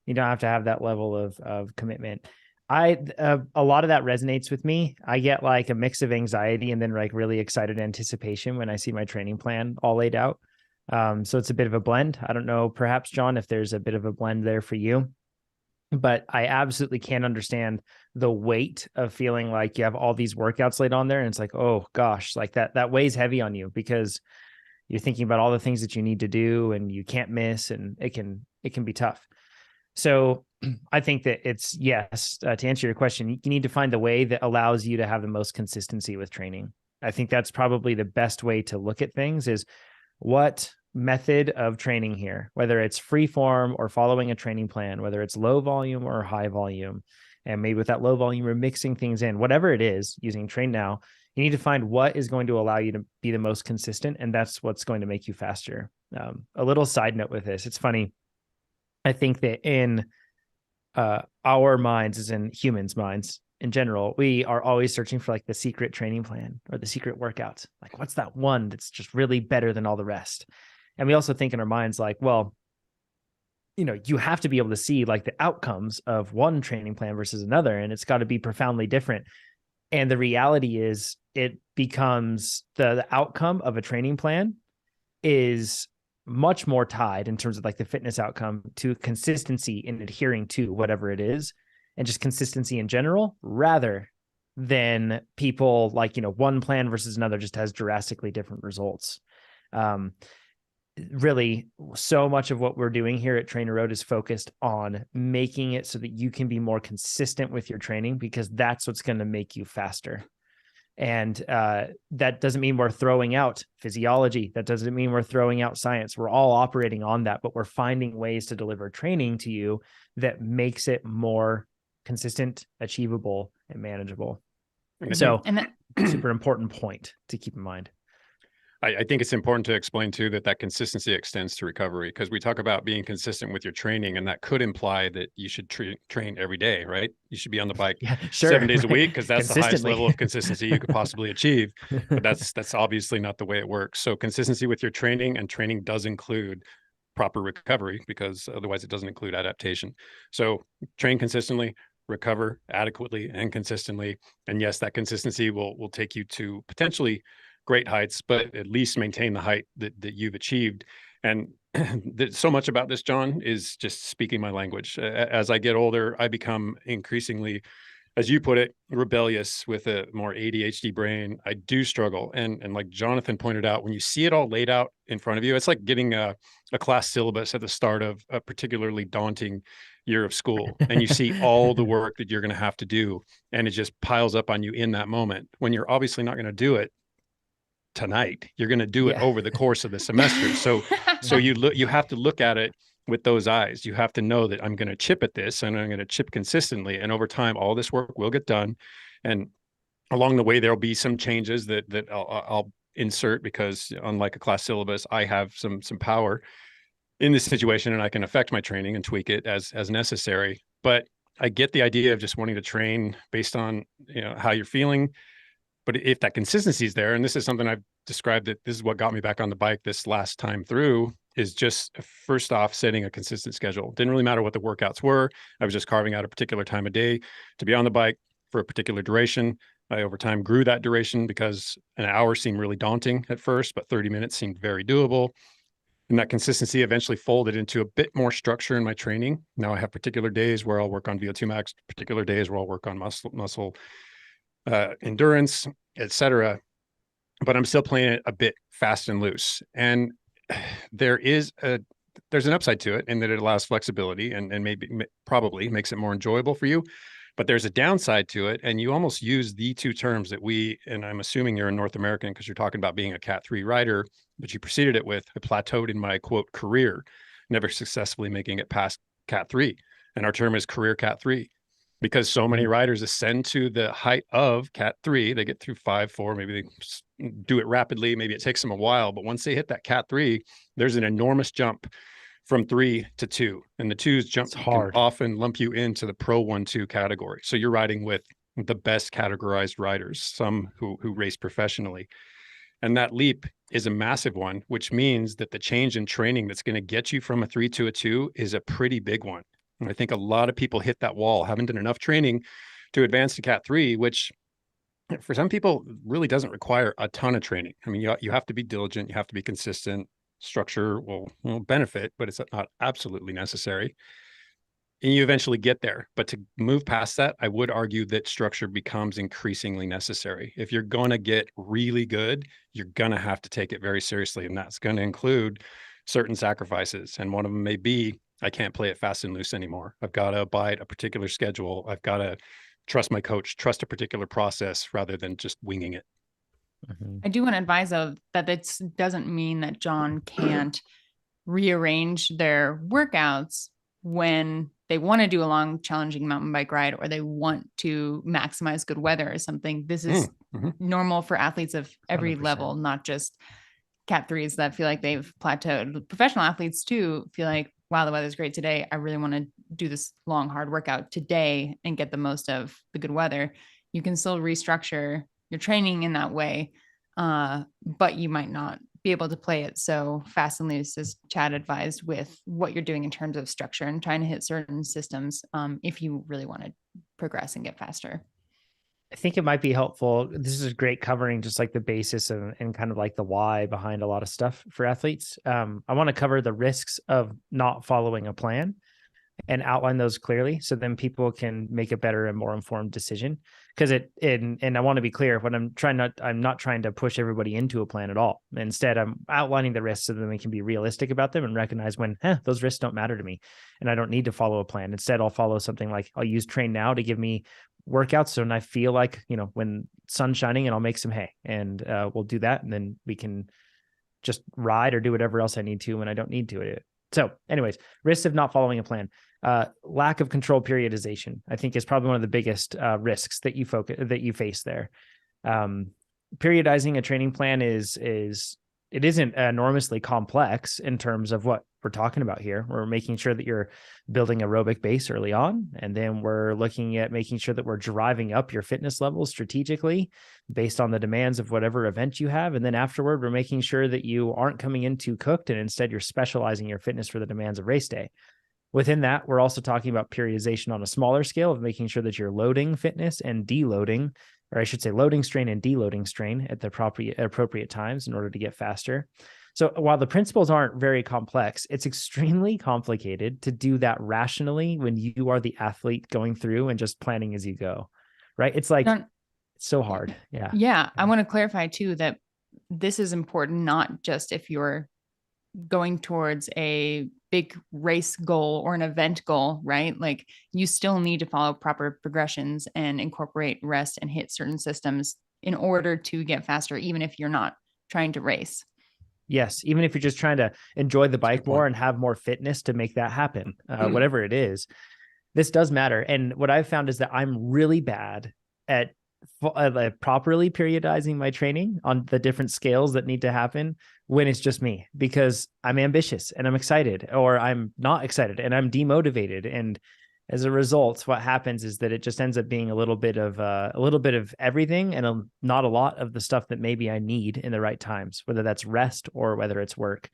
[SPEAKER 3] You don't have to have that level of commitment. A lot of that resonates with me. I get like a mix of anxiety and then like really excited anticipation when I see my training plan all laid out. So it's a bit of a blend. I don't know, perhaps, John, if there's a bit of a blend there for you. But I absolutely can't understand the weight of feeling like you have all these workouts laid on there. And it's like, oh gosh, like that weighs heavy on you because you're thinking about all the things that you need to do and you can't miss, and it can be tough. So I think that it's, yes, to answer your question, you need to find the way that allows you to have the most consistency with training. I think that's probably the best way to look at things, is what method of training here, whether it's free form or following a training plan, whether it's low volume or high volume. And maybe with that low volume, we're mixing things in, whatever it is, using Train Now, you need to find what is going to allow you to be the most consistent. And that's what's going to make you faster. A little side note with this, it's funny. I think that in our minds, as in humans' minds in general, we are always searching for like the secret training plan or the secret workout. Like, what's that one that's just really better than all the rest? And we also think in our minds like, well, you have to be able to see like the outcomes of one training plan versus another, and it's got to be profoundly different. And the reality is, it becomes the outcome of a training plan is much more tied in terms of like the fitness outcome to consistency in adhering to whatever it is, and just consistency in general, rather than people like, one plan versus another just has drastically different results. Really, so much of what we're doing here at TrainerRoad is focused on making it so that you can be more consistent with your training, because that's what's going to make you faster. And that doesn't mean we're throwing out physiology. That doesn't mean we're throwing out science. We're all operating on that, but we're finding ways to deliver training to you that makes it more consistent, achievable, and manageable. So, super important point to keep in mind.
[SPEAKER 2] I think it's important to explain too that consistency extends to recovery, because we talk about being consistent with your training, and that could imply that you should train every day, right? You should be on the bike 7 days a week, because that's the highest level of consistency you could possibly achieve. But that's obviously not the way it works. So consistency with your training, and training does include proper recovery, because otherwise it doesn't include adaptation. So train consistently, recover adequately and consistently. And yes, that consistency will take you to potentially great heights, but at least maintain the height that you've achieved. And so much about this, John, is just speaking my language. As I get older, I become increasingly, as you put it, rebellious with a more ADHD brain. I do struggle. And like Jonathan pointed out, when you see it all laid out in front of you, it's like getting a class syllabus at the start of a particularly daunting year of school, and you see all the work that you're going to have to do, and it just piles up on you in that moment, when you're obviously not going to do it tonight. You're going to do it over the course of the semester. So you have to look at it with those eyes. You have to know that I'm going to chip at this, and I'm going to chip consistently. And over time, all this work will get done. And along the way, there'll be some changes that I'll insert, because unlike a class syllabus, I have some power in this situation, and I can affect my training and tweak it as necessary. But I get the idea of just wanting to train based on, how you're feeling. But if that consistency is there, and this is something I've described, that this is what got me back on the bike this last time through, is just first off, setting a consistent schedule. Didn't really matter what the workouts were. I was just carving out a particular time of day to be on the bike for a particular duration. I over time grew that duration, because an hour seemed really daunting at first, but 30 minutes seemed very doable. And that consistency eventually folded into a bit more structure in my training. Now I have particular days where I'll work on VO2 max, particular days where I'll work on muscle endurance, etc. But I'm still playing it a bit fast and loose. And there's an upside to it, in that it allows flexibility and probably makes it more enjoyable for you. But there's a downside to it, and you almost use the two terms that and I'm assuming you're a North American because you're talking about being a Cat 3 rider, but you preceded it with, I plateaued in my quote career, never successfully making it past Cat 3. And our term is career Cat 3, because so many riders ascend to the height of Cat 3. They get through 5, 4, maybe they do it rapidly. Maybe it takes them a while, but once they hit that Cat 3, there's an enormous jump from 3 to 2, and the 2's jump can often lump you into the Pro 1-2 category. So you're riding with the best categorized riders, some who race professionally. And that leap is a massive one, which means that the change in training that's going to get you from a 3 to a 2 is a pretty big one. And I think a lot of people hit that wall, haven't done enough training to advance to Cat 3, which for some people really doesn't require a ton of training. I mean, you have to be diligent, you have to be consistent. Structure will benefit, but it's not absolutely necessary. and you eventually get there. But to move past that, I would argue that structure becomes increasingly necessary. If you're going to get really good, you're going to have to take it very seriously. And that's going to include certain sacrifices. And one of them may be, I can't play it fast and loose anymore. I've got to abide a particular schedule. I've got to trust my coach, trust a particular process rather than just winging it.
[SPEAKER 1] I do want to advise though that it doesn't mean that John can't rearrange their workouts when they want to do a long, challenging mountain bike ride, or they want to maximize good weather or something. This is normal for athletes of every
[SPEAKER 3] 100%.
[SPEAKER 1] level, not just Cat 3s that feel like they've plateaued. Professional athletes too feel like, wow, the weather's great today. I really want to do this long, hard workout today and get the most of the good weather. You can still restructure your training in that way, but you might not be able to play it so fast and loose as Chad advised with what you're doing in terms of structure and trying to hit certain systems if you really want to progress and get faster.
[SPEAKER 3] I think it might be helpful. This is great covering just like the basis and kind of like the why behind a lot of stuff for athletes. I want to cover the risks of not following a plan and outline those clearly so then people can make a better and more informed decision. Because and I want to be clear, when I'm not trying to push everybody into a plan at all. Instead, I'm outlining the risks so that we can be realistic about them and recognize when those risks don't matter to me and I don't need to follow a plan. Instead, I'll follow something like I'll use Train Now to give me workouts. So when I feel like, when sun's shining, and I'll make some hay, and we'll do that. And then we can just ride or do whatever else I need to when I don't need to. So anyways, risks of not following a plan. Lack of controlled periodization, I think, is probably one of the biggest risks that you face there. Periodizing a training plan it isn't enormously complex in terms of what we're talking about here. We're making sure that you're building aerobic base early on, and then we're looking at making sure that we're driving up your fitness levels strategically based on the demands of whatever event you have. And then afterward, we're making sure that you aren't coming in too cooked, and instead you're specializing your fitness for the demands of race day. Within that, we're also talking about periodization on a smaller scale of making sure that you're loading fitness and deloading, or I should say loading strain and deloading strain at the appropriate times in order to get faster. So while the principles aren't very complex, it's extremely complicated to do that rationally when you are the athlete going through and just planning as you go, right? It's like, it's so hard. Yeah.
[SPEAKER 1] Yeah. I want to clarify too, that this is important, not just if you're going towards a big race goal or an event goal, right? Like you still need to follow proper progressions and incorporate rest and hit certain systems in order to get faster, even if you're not trying to race.
[SPEAKER 3] Yes. Even if you're just trying to enjoy the bike more and have more fitness to make that happen, whatever it is, this does matter. And what I've found is that I'm really bad at properly periodizing my training on the different scales that need to happen when it's just me, because I'm ambitious and I'm excited, or I'm not excited and I'm demotivated. And as a result, what happens is that it just ends up being a little bit of everything and not a lot of the stuff that maybe I need in the right times, whether that's rest or whether it's work.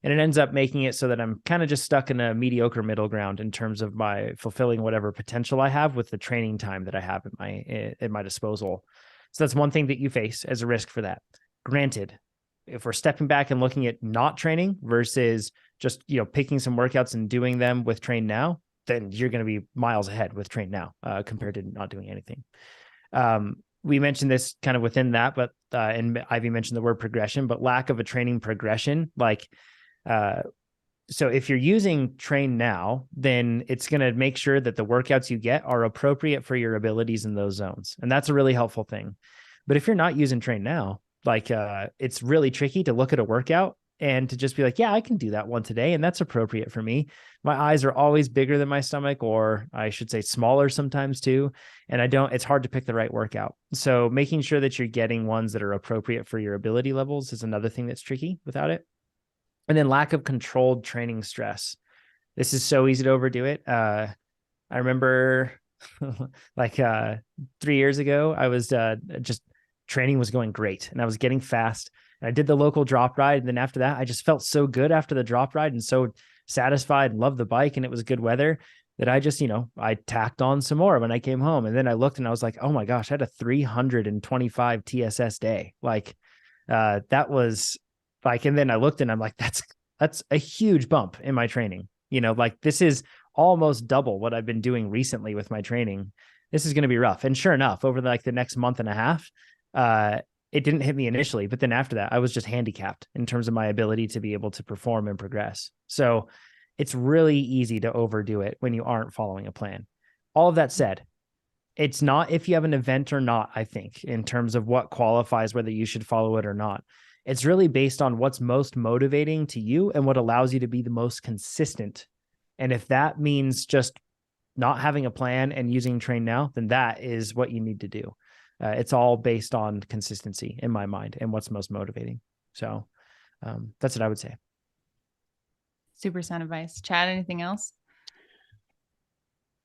[SPEAKER 3] And it ends up making it so that I'm kind of just stuck in a mediocre middle ground in terms of my fulfilling whatever potential I have with the training time that I have at my disposal. So that's one thing that you face as a risk for that. Granted, if we're stepping back and looking at not training versus just, picking some workouts and doing them with Train Now, then you're going to be miles ahead with Train Now compared to not doing anything. We mentioned this kind of within that, but and Ivy mentioned the word progression, but lack of a training progression, so if you're using Train Now, then it's going to make sure that the workouts you get are appropriate for your abilities in those zones. And that's a really helpful thing. But if you're not using Train Now, it's really tricky to look at a workout and to just be like, yeah, I can do that one today, and that's appropriate for me. My eyes are always bigger than my stomach, or I should say smaller sometimes too. And it's hard to pick the right workout. So making sure that you're getting ones that are appropriate for your ability levels is another thing that's tricky without it. And then lack of controlled training stress. This is so easy to overdo it. I remember 3 years ago, I was just training was going great and I was getting fast. And I did the local drop ride. And then after that, I just felt so good after the drop ride and so satisfied and loved the bike. And it was good weather that I just, I tacked on some more when I came home. And then I looked and I was like, oh my gosh, I had a 325 TSS day. That was and then I looked and I'm like, that's a huge bump in my training. This is almost double what I've been doing recently with my training. This is going to be rough. And sure enough, over the next month and a half, it didn't hit me initially, but then after that, I was just handicapped in terms of my ability to be able to perform and progress. So it's really easy to overdo it when you aren't following a plan. All of that said, it's not if you have an event or not, I think, in terms of what qualifies whether you should follow it or not. It's really based on what's most motivating to you and what allows you to be the most consistent. And if that means just not having a plan and using Train Now, then that is what you need to do. It's all based on consistency in my mind and what's most motivating. So that's what I would say.
[SPEAKER 1] Super sound advice. Chad, anything else?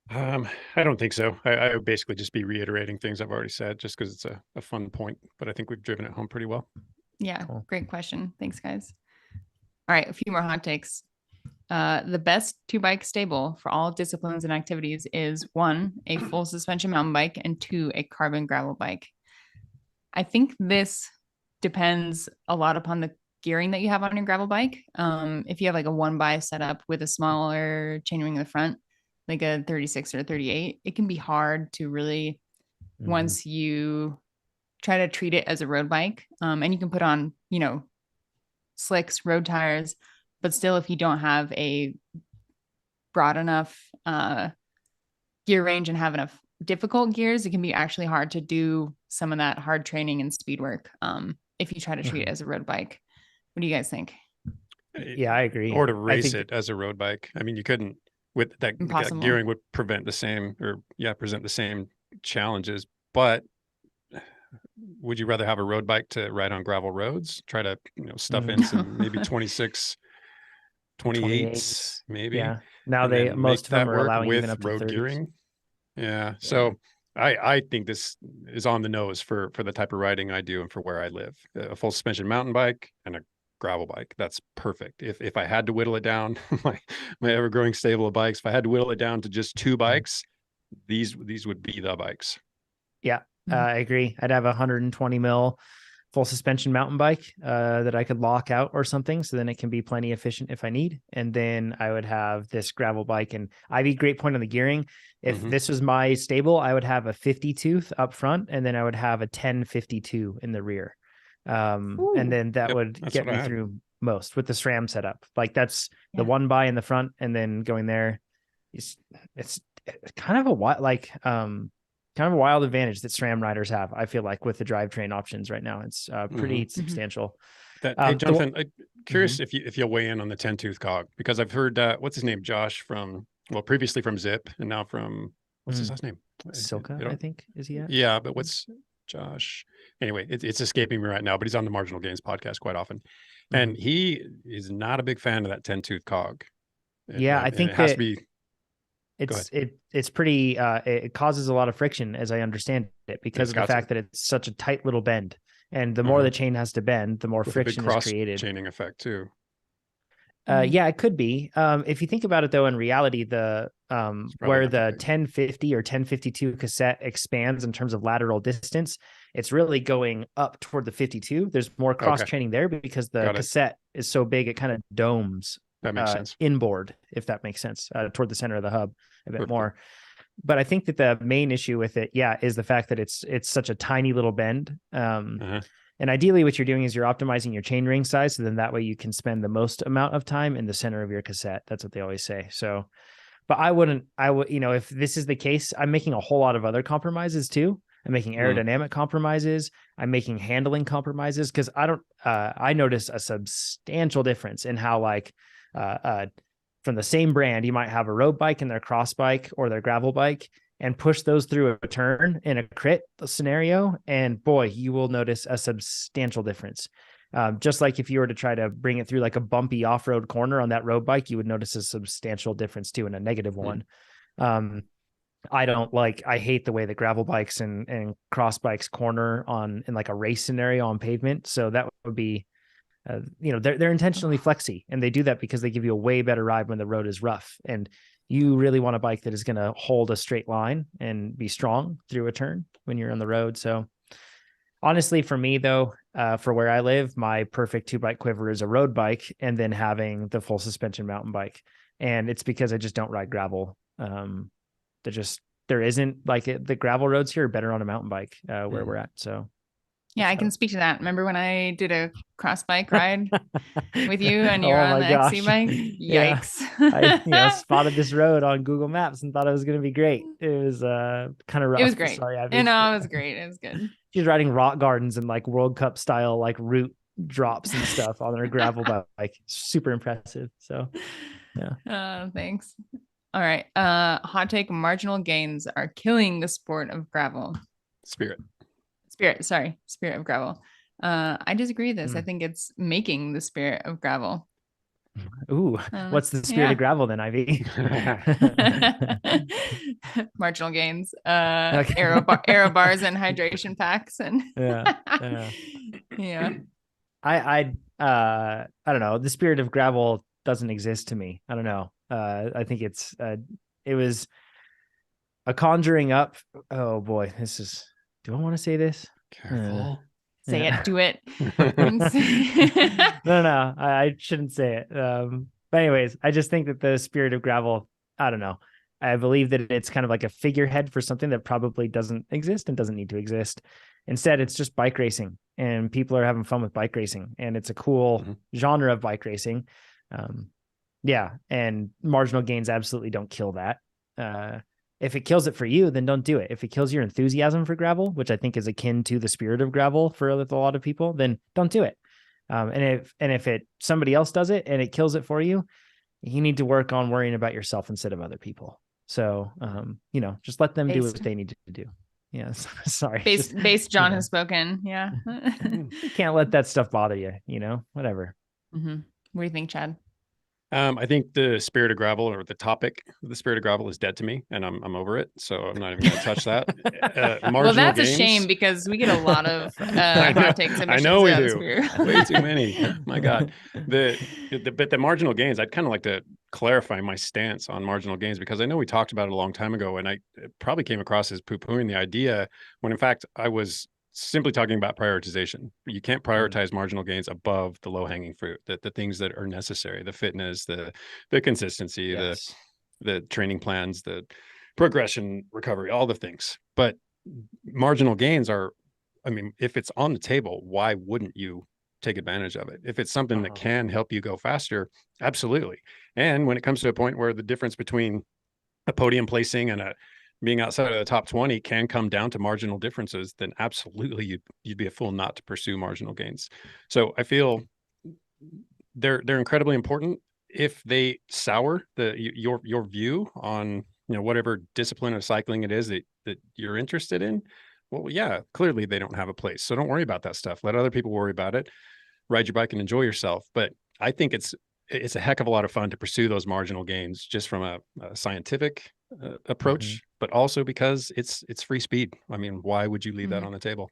[SPEAKER 2] I don't think so. I would basically just be reiterating things I've already said just because it's a fun point, but I think we've driven it home pretty well.
[SPEAKER 1] Yeah, cool. Great question. Thanks, guys. All right, a few more hot takes. The best 2-bike stable for all disciplines and activities is 1, a full suspension mountain bike, and 2, a carbon gravel bike. I think this depends a lot upon the gearing that you have on your gravel bike. If you have like a 1-by setup with a smaller chainring in the front, like a 36 or a 38, it can be hard to really, once you try to treat it as a road bike, and you can put on, slicks, road tires, but still, if you don't have a broad enough gear range and have enough difficult gears, it can be actually hard to do some of that hard training and speed work if you try to treat it as a road bike. What do you guys think?
[SPEAKER 3] Yeah, I agree.
[SPEAKER 2] Or to race it as a road bike. I mean, you couldn't, with that gearing would present the same challenges. But would you rather have a road bike to ride on gravel roads? Try to, stuff in some maybe 26, 28s, maybe.
[SPEAKER 3] Yeah. Now most of them are allowing even up to
[SPEAKER 2] road
[SPEAKER 3] 30s.
[SPEAKER 2] gearing. Yeah. So I think this is on the nose for the type of riding I do and for where I live. A full suspension mountain bike and a gravel bike. That's perfect. If I had to whittle it down, my ever-growing stable of bikes, if I had to whittle it down to just 2 bikes, these would be the bikes.
[SPEAKER 3] Yeah, I agree. I'd have a 120 mil full suspension mountain bike that I could lock out or something, so then it can be plenty efficient if I need. And then I would have this gravel bike. And Ivy, great point on the gearing. If this was my stable, I would have a 50 tooth up front, and then I would have a 1052 in the rear. And then that would get me through most with the SRAM setup. Like that's the 1-by in the front, and then going there. It's kind of a wild advantage that SRAM riders have. I feel like with the drivetrain options right now, it's pretty substantial.
[SPEAKER 2] Hey, Jonathan, I'm curious if you'll weigh in on the 10-tooth cog, because I've heard what's his name, Josh previously from Zip and now from what's his last name?
[SPEAKER 3] Silka, I think is he at?
[SPEAKER 2] Yeah, but what's Josh? Anyway, it's escaping me right now, but he's on the Marginal Gains podcast quite often, and he is not a big fan of that 10-tooth cog.
[SPEAKER 3] I think
[SPEAKER 2] it has to be.
[SPEAKER 3] It's pretty it causes a lot of friction, as I understand it, because of the fact that it's such a tight little bend, and the more the chain has to bend, the more friction is created.
[SPEAKER 2] Chaining effect too.
[SPEAKER 3] Yeah, it could be. If you think about it though, in reality, the where the 1050 or 1052 cassette expands in terms of lateral distance, it's really going up toward the 52. There's more cross training there because the cassette is so big, it kind of domes.
[SPEAKER 2] That makes sense.
[SPEAKER 3] Inboard, if that makes sense, toward the center of the hub a bit more. But I think that the main issue with it, is the fact that it's such a tiny little bend. And ideally what you're doing is you're optimizing your chain ring size. So then that way you can spend the most amount of time in the center of your cassette. That's what they always say. So, but I would, if this is the case, I'm making a whole lot of other compromises too. I'm making aerodynamic compromises. I'm making handling compromises. Cause I notice a substantial difference in how from the same brand, you might have a road bike and their cross bike or their gravel bike, and push those through a turn in a crit scenario. And boy, you will notice a substantial difference. Just like if you were to try to bring it through like a bumpy off-road corner on that road bike, you would notice a substantial difference too, in a negative one. I hate the way that gravel bikes and cross bikes corner in like a race scenario on pavement. So that would be, they're intentionally flexy, and they do that because they give you a way better ride when the road is rough. And you really want a bike that is going to hold a straight line and be strong through a turn when you're on the road. So honestly, for me though, for where I live, my perfect 2-bike quiver is a road bike, and then having the full suspension mountain bike. And it's because I just don't ride gravel. There isn't like the gravel roads here are better on a mountain bike where we're at. So
[SPEAKER 1] yeah, I can speak to that. Remember when I did a cross bike ride with you and you were
[SPEAKER 3] Oh
[SPEAKER 1] on
[SPEAKER 3] my
[SPEAKER 1] the
[SPEAKER 3] gosh.
[SPEAKER 1] XC bike?
[SPEAKER 3] Yeah.
[SPEAKER 1] Yikes.
[SPEAKER 3] I spotted this road on Google Maps and thought it was going to be great. It was kind of rough.
[SPEAKER 1] It was great.
[SPEAKER 3] Sorry, Abby.
[SPEAKER 1] You know, it was great. It was good.
[SPEAKER 3] She's riding rock gardens and like World Cup style like route drops and stuff on her gravel bike. Super impressive. So yeah.
[SPEAKER 1] Thanks. All right. Hot take: marginal gains are killing the sport of gravel.
[SPEAKER 2] Spirit
[SPEAKER 1] Spirit of gravel. I disagree with this. I think it's making the spirit of gravel.
[SPEAKER 3] Ooh, what's the spirit of gravel then, Ivy?
[SPEAKER 1] Marginal gains, aero bars and hydration packs, and yeah.
[SPEAKER 3] I don't know. The spirit of gravel doesn't exist to me. I don't know. I think it was a conjuring up. Oh boy, do I want to say this?
[SPEAKER 2] Careful.
[SPEAKER 1] Say it, do it.
[SPEAKER 3] No, I shouldn't say it. But anyways, I just think that the spirit of gravel, I don't know. I believe that it's kind of like a figurehead for something that probably doesn't exist and doesn't need to exist. Instead, it's just bike racing, and people are having fun with bike racing, and it's a cool genre of bike racing. And marginal gains absolutely don't kill that. If it kills it for you, then don't do it. If it kills your enthusiasm for gravel, which I think is akin to the spirit of gravel for a lot of people, then don't do it. And if somebody else does it and it kills it for you, you need to work on worrying about yourself instead of other people. So, just let them do what they need to do. Yeah. Sorry.
[SPEAKER 1] Base John has spoken. Yeah.
[SPEAKER 3] You can't let that stuff bother you, whatever.
[SPEAKER 1] Mm-hmm. What do you think, Chad?
[SPEAKER 2] I think the spirit of gravel, or the topic of the spirit of gravel, is dead to me, and I'm over it. So I'm not even going to touch that.
[SPEAKER 1] Well, that's a shame, because we get a lot of hot take submissions.
[SPEAKER 2] I know we do. Way too many. My God. But the marginal gains, I'd kind of like to clarify my stance on marginal gains, because I know we talked about it a long time ago, and I probably came across as poo-pooing the idea when in fact I was simply talking about prioritization. You can't prioritize marginal gains above the low-hanging fruit, the things that are necessary, the fitness, the consistency, the training plans, the progression, recovery, all the things. But marginal gains are, if it's on the table, why wouldn't you take advantage of it? If it's something that can help you go faster, absolutely. And when it comes to a point where the difference between a podium placing and being outside of the top 20 can come down to marginal differences, then absolutely you'd be a fool not to pursue marginal gains. So I feel they're incredibly important. If they sour your view on whatever discipline of cycling it is that you're interested in, well, yeah, clearly they don't have a place. So don't worry about that stuff. Let other people worry about it. Ride your bike and enjoy yourself. But I think it's a heck of a lot of fun to pursue those marginal gains, just from a scientific approach, but also because it's free speed. Why would you leave that on the table?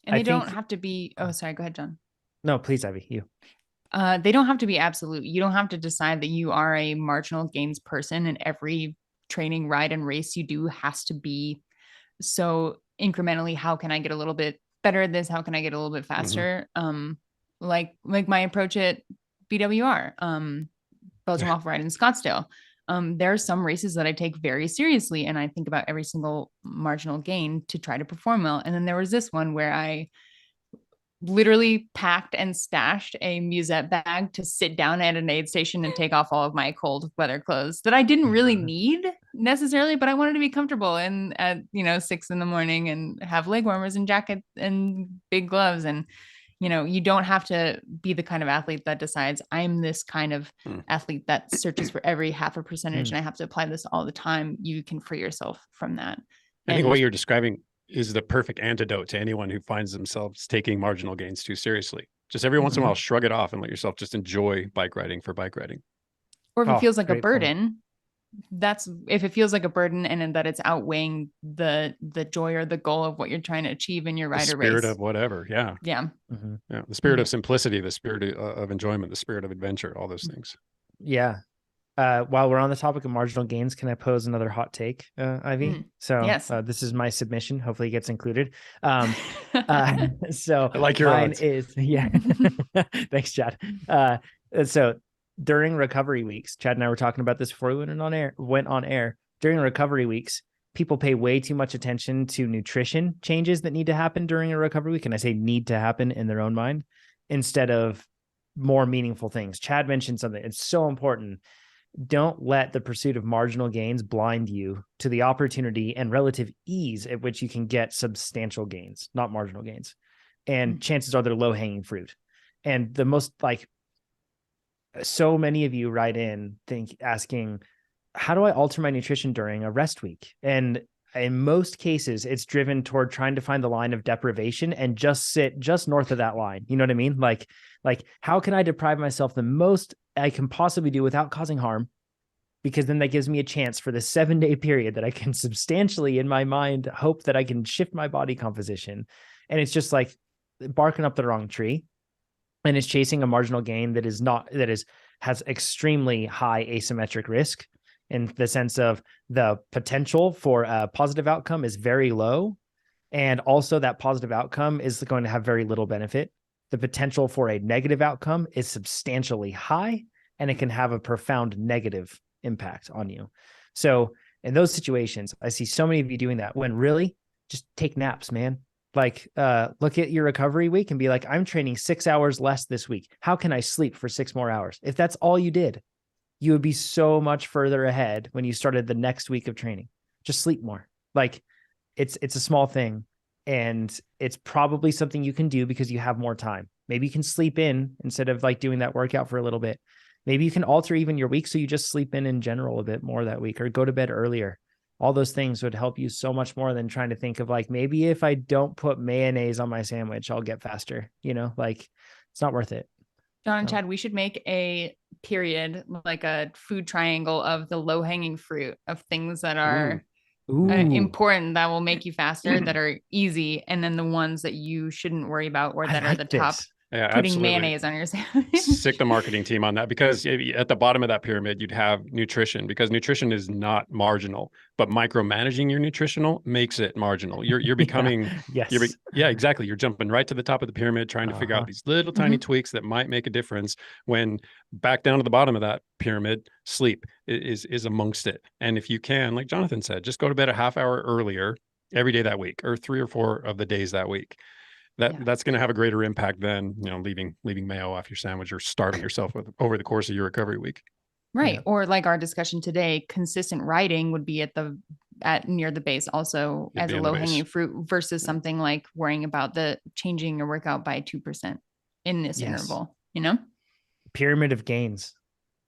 [SPEAKER 1] And they don't have to be. Oh, sorry. Go ahead, John.
[SPEAKER 3] No, please, Ivy. You.
[SPEAKER 1] They don't have to be absolute. You don't have to decide that you are a marginal gains person, and every training, ride, and race you do has to be so incrementally. How can I get a little bit better at this? How can I get a little bit faster? Like my approach at BWR, Belgian Waffle Ride in Scottsdale. There are some races that I take very seriously, and I think about every single marginal gain to try to perform well. And then there was this one where I literally packed and stashed a musette bag to sit down at an aid station and take off all of my cold weather clothes that I didn't really need necessarily, but I wanted to be comfortable and at 6 a.m. and have leg warmers and jacket and big gloves. And you don't have to be the kind of athlete that decides I'm this kind of athlete that searches for every half a percentage and I have to apply this all the time. You can free yourself from that.
[SPEAKER 2] I think what you're describing is the perfect antidote to anyone who finds themselves taking marginal gains too seriously. Just every once in a while, shrug it off and let yourself just enjoy bike riding for bike riding.
[SPEAKER 1] Or if it feels like a burden, if it feels like a burden and that it's outweighing the joy or the goal of what you're trying to achieve in your ride or race. The
[SPEAKER 2] spirit of whatever. Yeah.
[SPEAKER 1] Yeah.
[SPEAKER 2] Yeah. The spirit of simplicity, the spirit of enjoyment, the spirit of adventure, all those things.
[SPEAKER 3] Yeah. While we're on the topic of marginal gains, can I pose another hot take, Ivy? So
[SPEAKER 1] yes.
[SPEAKER 3] This is my submission. Hopefully it gets included. So
[SPEAKER 2] I like your
[SPEAKER 3] mine
[SPEAKER 2] odds.
[SPEAKER 3] is, yeah. Thanks, Chad. So during recovery weeks, Chad and I were talking about this before we went on air. During recovery weeks, people pay way too much attention to nutrition changes that need to happen during a recovery week. And I say need to happen in their own mind instead of more meaningful things. Chad mentioned something. It's so important. Don't let the pursuit of marginal gains blind you to the opportunity and relative ease at which you can get substantial gains, not marginal gains. And chances are they're low hanging fruit. And the most, like, so many of you write in asking, how do I alter my nutrition during a rest week? And in most cases, it's driven toward trying to find the line of deprivation and just sit just north of that line. You know what I mean? Like how can I deprive myself the most I can possibly do without causing harm? Because then that gives me a chance for the 7-day period that I can substantially, in my mind, hope that I can shift my body composition. And it's just like barking up the wrong tree. And it's chasing a marginal gain has extremely high asymmetric risk, in the sense of the potential for a positive outcome is very low. And also that positive outcome is going to have very little benefit. The potential for a negative outcome is substantially high, and it can have a profound negative impact on you. So in those situations, I see so many of you doing that when really just take naps, man. Like, look at your recovery week and be like, I'm training 6 hours less this week. How can I sleep for 6 more hours? If that's all you did, you would be so much further ahead when you started the next week of training. Just sleep more. Like, it's a small thing, and it's probably something you can do because you have more time. Maybe you can sleep in instead of like doing that workout for a little bit. Maybe you can alter even your week so you just sleep in general a bit more that week, or go to bed earlier. All those things would help you so much more than trying to think of like, maybe if I don't put mayonnaise on my sandwich, I'll get faster. You know, like, it's not worth it.
[SPEAKER 1] John and Chad, we should make a period, like a food triangle of the low hanging fruit of things that are important, that will make you faster, that are easy, and then the ones that you shouldn't worry about, or that are the top.
[SPEAKER 2] Yeah,
[SPEAKER 1] putting
[SPEAKER 2] absolutely.
[SPEAKER 1] Mayonnaise on your sandwich.
[SPEAKER 2] Sick the marketing team on that, because at the bottom of that pyramid, you'd have nutrition, because nutrition is not marginal, but micromanaging your nutritional makes it marginal. You're becoming, exactly. You're jumping right to the top of the pyramid, trying to figure out these little tiny tweaks that might make a difference, when back down to the bottom of that pyramid, sleep is amongst it. And if you can, like Jonathan said, just go to bed a half hour earlier every day that week, or 3 or 4 of the days that week. That's going to have a greater impact than, leaving mayo off your sandwich or starving yourself over the course of your recovery week.
[SPEAKER 1] Right. Yeah. Or like our discussion today, consistent riding would be at near the base also as a low hanging fruit, versus something like worrying about the changing your workout by 2% in this interval,
[SPEAKER 3] Pyramid of gains.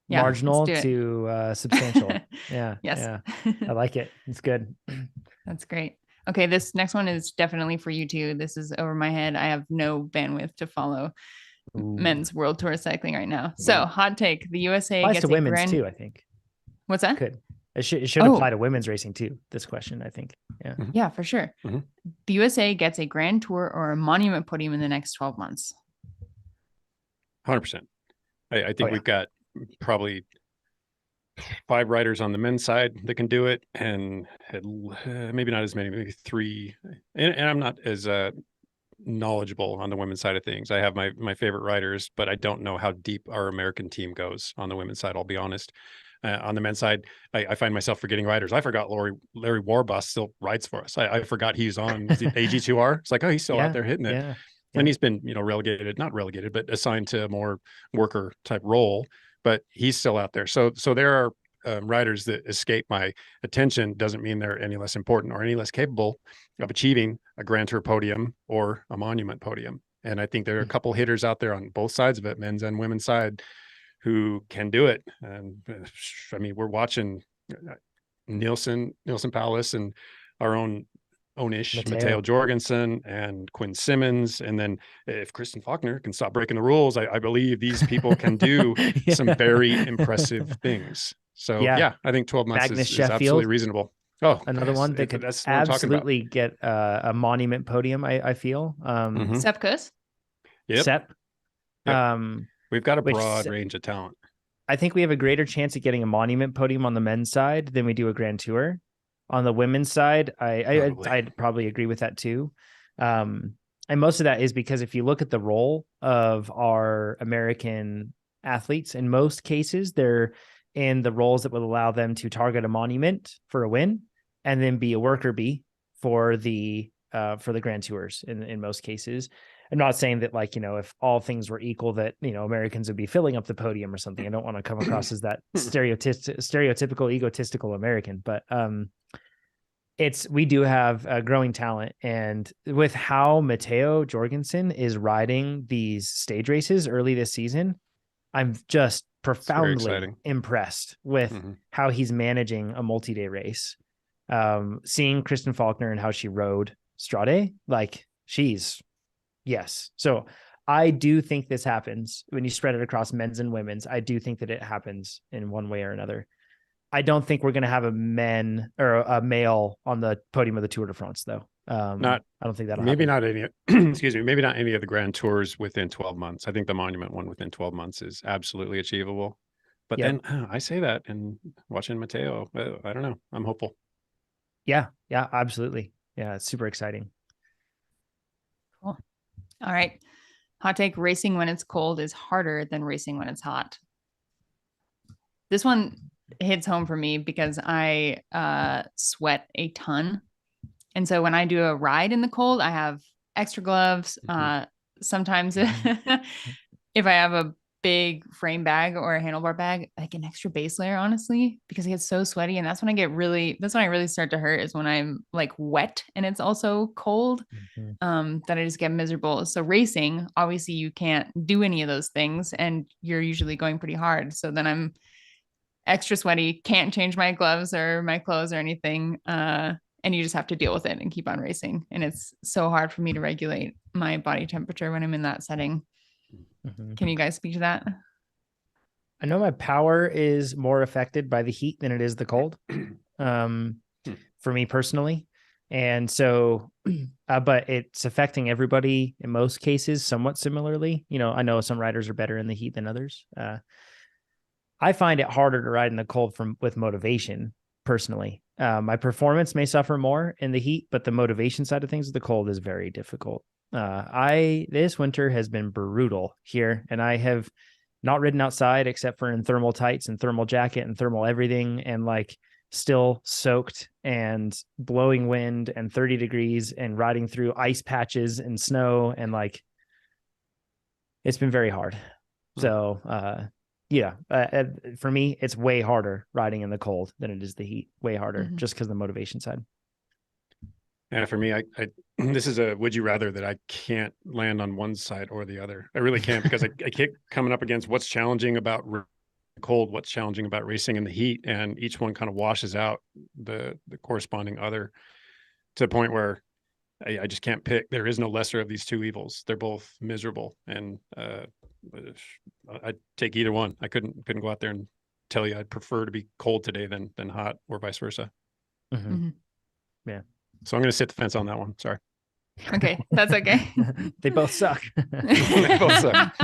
[SPEAKER 3] Yeah, marginal to substantial. Yes. Yeah. I like it. It's good.
[SPEAKER 1] That's great. Okay, this next one is definitely for you too. This is over my head. I have no bandwidth to follow men's world tour cycling right now. So, hot take: the USA
[SPEAKER 3] applies
[SPEAKER 1] gets
[SPEAKER 3] to women's too, I think.
[SPEAKER 1] What's that?
[SPEAKER 3] Could it should apply to women's racing too? This question, I think. Yeah.
[SPEAKER 1] Yeah, for sure. The USA gets a Grand Tour or a monument podium in the next 12 months.
[SPEAKER 2] 100%. I think we've got probably 5 riders on the men's side that can do it, and maybe not as many, maybe 3. And I'm not as knowledgeable on the women's side of things. I have my favorite riders, but I don't know how deep our American team goes on the women's side. I'll be honest. On the men's side, I find myself forgetting riders. I forgot Larry Warbass still rides for us. I forgot he's on AG2R. It's like, oh, he's still out there hitting it. Yeah. And he's been, not relegated, but assigned to a more worker type role. But he's still out there. So there are riders that escape my attention. Doesn't mean they're any less important or any less capable of achieving a Grand Tour podium or a monument podium. And I think there are a couple hitters out there on both sides of it, men's and women's side, who can do it. And I mean, we're watching Nielsen Palace, and our own-ish Matteo Jorgensen and Quinn Simmons. And then if Kristen Faulkner can stop breaking the rules, I believe these people can do some very impressive things. So I think 12 months is absolutely reasonable. Oh,
[SPEAKER 3] another one that could absolutely get a monument podium. I feel
[SPEAKER 1] Sepp Kuss.
[SPEAKER 2] Yep.
[SPEAKER 3] Sepp.
[SPEAKER 2] Yep. We've got a broad range of talent.
[SPEAKER 3] I think we have a greater chance of getting a monument podium on the men's side than we do a Grand Tour. On the women's side, I'd probably agree with that too. And most of that is because if you look at the role of our American athletes. In most cases, they're in the roles that would allow them to target a monument for a win and then be a worker bee for the Grand Tours in most cases. I'm not saying that, like, if all things were equal, that, Americans would be filling up the podium or something. I don't want to come across as that stereotypical, egotistical American, but we do have a growing talent. And with how Matteo Jorgensen is riding these stage races early this season, I'm just profoundly impressed with how he's managing a multi-day race. Seeing Kristen Faulkner and how she rode Strade, like, yes. So I do think this happens when you spread it across men's and women's. I do think that it happens in one way or another. I don't think we're going to have a male on the podium of the Tour de France, though. I don't think that'll
[SPEAKER 2] maybe
[SPEAKER 3] happen.
[SPEAKER 2] not any, excuse me, maybe not any of the Grand Tours within 12 months. I think the Monument one within 12 months is absolutely achievable. But then I say that, and watching Matteo, I don't know. I'm hopeful.
[SPEAKER 3] Yeah, absolutely. Yeah, it's super exciting.
[SPEAKER 1] Cool. All right. Hot take: racing when it's cold is harder than racing when it's hot. This one hits home for me because I sweat a ton. And so when I do a ride in the cold, I have extra gloves. Sometimes if I have a big frame bag or a handlebar bag, like an extra base layer, honestly, because it gets so sweaty. And that's when I really start to hurt, is when I'm like wet and it's also cold, that I just get miserable. So racing, obviously you can't do any of those things and you're usually going pretty hard. So then I'm extra sweaty, can't change my gloves or my clothes or anything. And you just have to deal with it and keep on racing. And it's so hard for me to regulate my body temperature when I'm in that setting. Can you guys speak to that?
[SPEAKER 3] I know my power is more affected by the heat than it is the cold, for me personally. And so, but it's affecting everybody in most cases somewhat similarly. I know some riders are better in the heat than others. I find it harder to ride in the cold with motivation personally. My performance may suffer more in the heat, but the motivation side of things with the cold is very difficult. This winter has been brutal here, and I have not ridden outside except for in thermal tights and thermal jacket and thermal everything, and like still soaked and blowing wind and 30 degrees and riding through ice patches and snow, and like it's been very hard. So for me, it's way harder riding in the cold than it is the heat. Way harder, just because of the motivation side.
[SPEAKER 2] Yeah, for me, I this is a would you rather that I can't land on one side or the other. I really can't, because I keep coming up against what's challenging about cold, what's challenging about racing in the heat, and each one kind of washes out the corresponding other, to the point where I just can't pick. There is no lesser of these two evils. They're both miserable, and I'd take either one. I couldn't go out there and tell you I'd prefer to be cold today than hot, or vice versa.
[SPEAKER 3] Yeah.
[SPEAKER 2] So I'm going to sit the fence on that one. Sorry.
[SPEAKER 1] Okay, that's okay.
[SPEAKER 3] They both suck.
[SPEAKER 2] They both suck.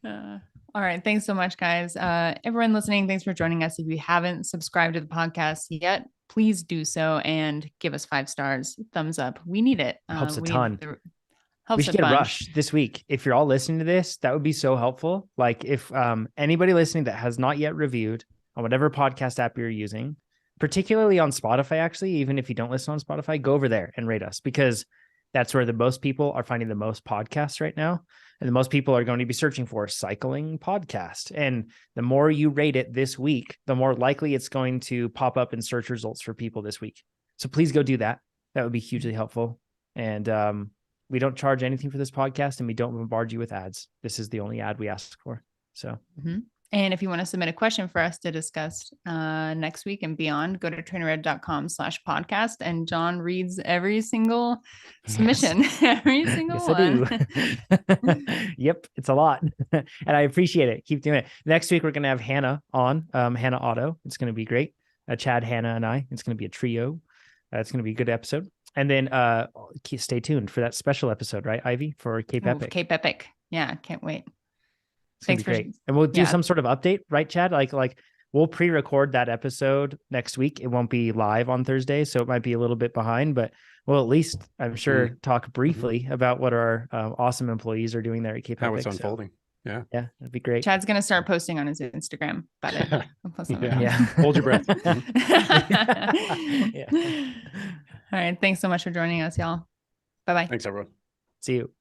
[SPEAKER 1] All right. Thanks so much, guys. Everyone listening, thanks for joining us. If you haven't subscribed to the podcast yet, please do so and give us 5 stars, thumbs up. We need it.
[SPEAKER 3] Helps a ton.
[SPEAKER 1] We
[SPEAKER 3] should get a rush this week. If you're all listening to this, that would be so helpful. Like if anybody listening that has not yet reviewed on whatever podcast app you're using, particularly on Spotify, actually, even if you don't listen on Spotify, go over there and rate us, because that's where the most people are finding the most podcasts right now. And the most people are going to be searching for cycling podcast. And the more you rate it this week, the more likely it's going to pop up in search results for people this week. So please go do that. That would be hugely helpful. And we don't charge anything for this podcast, and we don't bombard you with ads. This is the only ad we ask for. So.
[SPEAKER 1] And if you want to submit a question for us to discuss next week and beyond, go to trainerroad.com/podcast, and John reads every single submission. Yes. Every single one.
[SPEAKER 3] I do. Yep. It's a lot. And I appreciate it. Keep doing it. Next week, we're going to have Hannah on, Hannah Otto. It's going to be great. Chad, Hannah, and I. It's going to be a trio. It's going to be a good episode. And then stay tuned for that special episode, right, Ivy, for Cape Epic.
[SPEAKER 1] Cape Epic. Yeah. Can't wait.
[SPEAKER 3] Thanks for great. And we'll do some sort of update, right, Chad? Like we'll pre-record that episode next week. It won't be live on Thursday, so it might be a little bit behind, but we'll at least, I'm sure, talk briefly about what our awesome employees are doing there at Cape Epic.
[SPEAKER 2] How it's unfolding.
[SPEAKER 3] Yeah, it'd be great.
[SPEAKER 1] Chad's gonna start posting on his Instagram about it. I'll post on
[SPEAKER 3] Yeah.
[SPEAKER 2] Hold your breath.
[SPEAKER 3] Yeah.
[SPEAKER 1] All right. Thanks so much for joining us, y'all. Bye-bye.
[SPEAKER 2] Thanks, everyone.
[SPEAKER 3] See you.